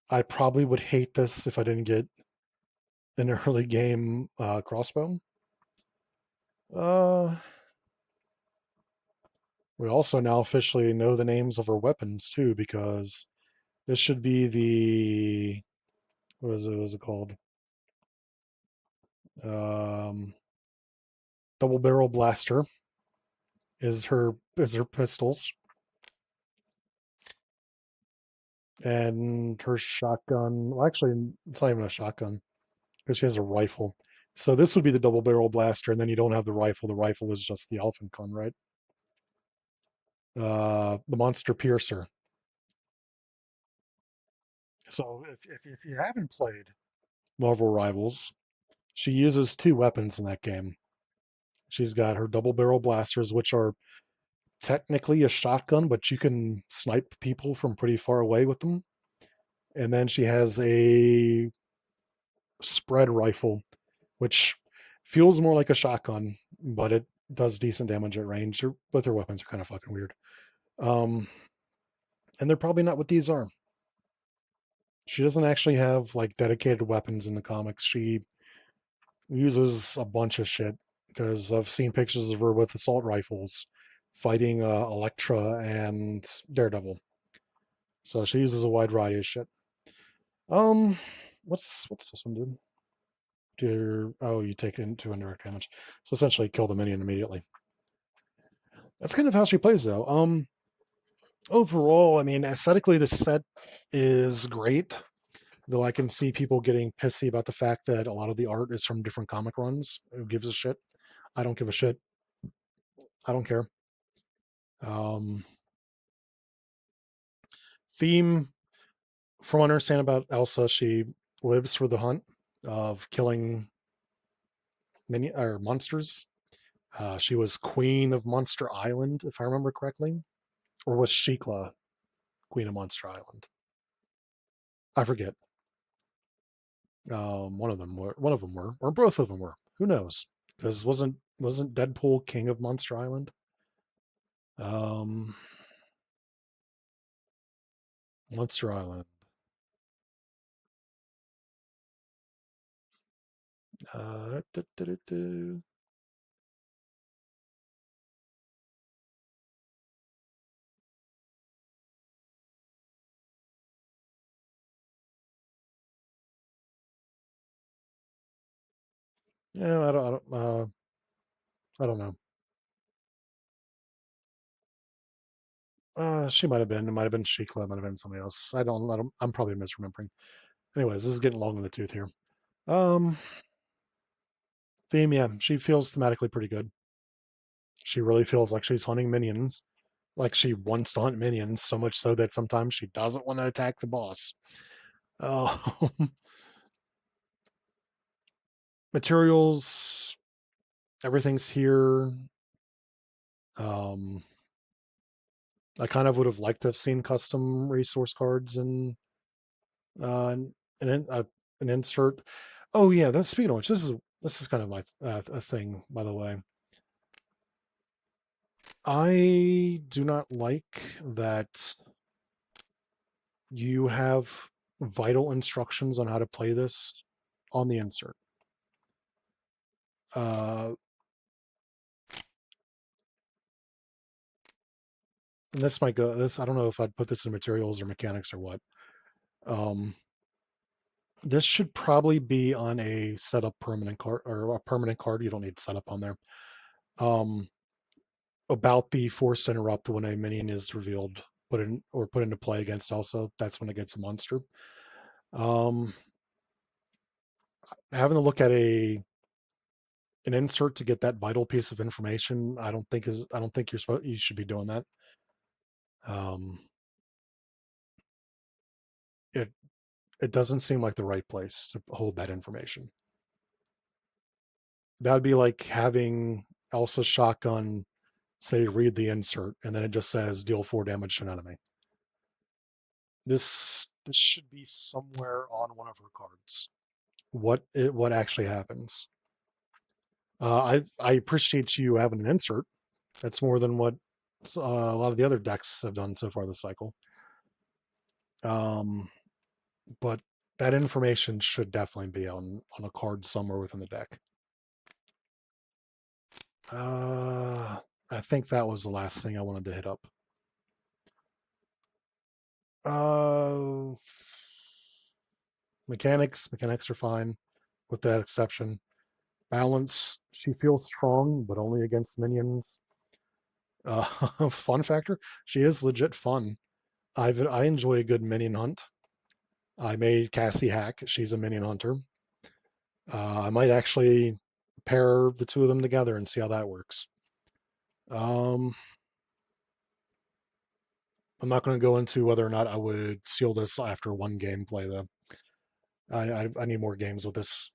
I probably would hate this if I didn't get an early game crossbow. We also now officially know the names of our weapons too, because this should be the what is it called? Double barrel blaster is her pistols, and her shotgun. Well, actually, it's not even a shotgun because she has a rifle. So this would be the double barrel blaster, and then you don't have the rifle. The rifle is just the elephant gun, right? The monster piercer. So if you haven't played Marvel Rivals, she uses 2 weapons in that game. She's got her double barrel blasters, which are technically a shotgun, but you can snipe people from pretty far away with them. And then she has a spread rifle, which feels more like a shotgun, but it does decent damage at range. Both her weapons are kind of fucking weird. And they're probably not what these are. She doesn't actually have like dedicated weapons in the comics. She uses a bunch of shit because I've seen pictures of her with assault rifles fighting Elektra and Daredevil. So she uses a wide variety of shit. What's this one do? You take into indirect damage. So essentially kill the minion immediately. That's kind of how she plays though. Overall, I mean, aesthetically the set is great. Though I can see people getting pissy about the fact that a lot of the art is from different comic runs. Who gives a shit? I don't give a shit. I don't care. Theme, from what I understand about Elsa, she lives for the hunt of killing mini or monsters. She was queen of Monster Island, if I remember correctly, or was Shikla queen of Monster Island? I forget. One of them were, or both of them were. Who knows? Because wasn't Deadpool king of Monster Island? Monster Island. Uh, do, do, do, do. Yeah, I don't know. She might have been. It might have been Shikla. It might have been somebody else. I don't. I'm probably misremembering. Anyways, this is getting long in the tooth here. Um, Theme, yeah, she feels thematically pretty good. She really feels like she's hunting minions, like she wants to hunt minions so much so that sometimes she doesn't want to attack the boss. Uh, materials, everything's here. Um, I kind of would have liked to have seen custom resource cards and an an insert. Oh yeah, that's speaking of which, this is kind of my a thing, by the way. I do not like that you have vital instructions on how to play this on the insert. Uh, and this might go. This I don't know if I'd put this in materials or mechanics or what. Um, this should probably be on a setup permanent card or a permanent card. You don't need setup on there. Um, about the force interrupt when a minion is revealed, put into play against. Also, that's when it gets a monster. Um, having to look at an insert to get that vital piece of information, I don't think you should be doing that. Um, it it doesn't seem like the right place to hold that information. That would be like having Elsa's shotgun say read the insert and then it just says deal 4 damage to an enemy. This should be somewhere on one of her cards. What actually happens? I appreciate you having an insert. That's more than what a lot of the other decks have done so far this cycle. Um, but that information should definitely be on a card somewhere within the deck. I think that was the last thing I wanted to hit up. Uh, mechanics are fine, with that exception. Balance, she feels strong, but only against minions. Fun factor, she is legit fun. I enjoy a good minion hunt. I made Cassie Hack. She's a minion hunter. I might actually pair the two of them together and see how that works. Um, I'm not going to go into whether or not I would seal this after one game play, though. I need more games with this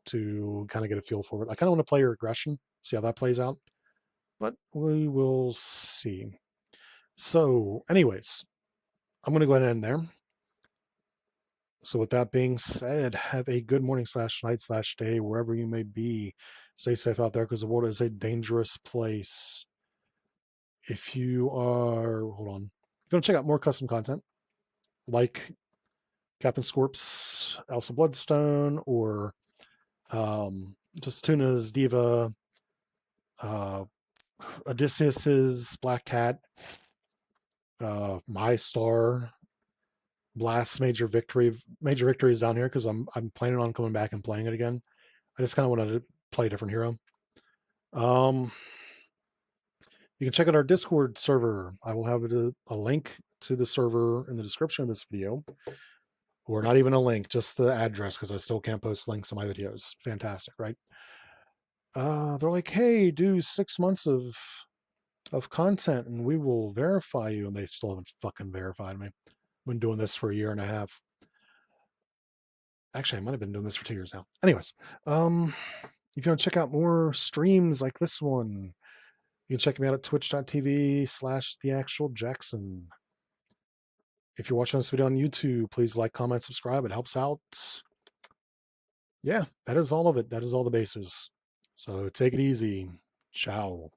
to kind of get a feel for it. I kind of want to play your aggression, see how that plays out, but we will see. So, anyways, I'm going to go ahead and end there. So, with that being said, have a good morning / night / day wherever you may be. Stay safe out there because the world is a dangerous place. If you are, hold on, if you want to check out more custom content like CptScorp's Elsa Bloodstone or just Tuna's Diva, Odysseus's Black Cat, My Star, Blast's Major Victories down here because I'm planning on coming back and playing it again. I just kind of wanted to play a different hero. You can check out our Discord server. I will have a link to the server in the description of this video. or not even a link, just the address, because I still can't post links on my videos. Fantastic, right? They're like, hey, do 6 months of content and we will verify you. And they still haven't fucking verified me. I've been doing this for a year and a half. Actually, I might have been doing this for 2 years now. Anyways, if you want to check out more streams like this one, you can check me out at twitch.tv/theactualjackson. If you're watching this video on YouTube, please like, comment, subscribe. It helps out. Yeah, that is all of it. That is all the bases. So take it easy. Ciao.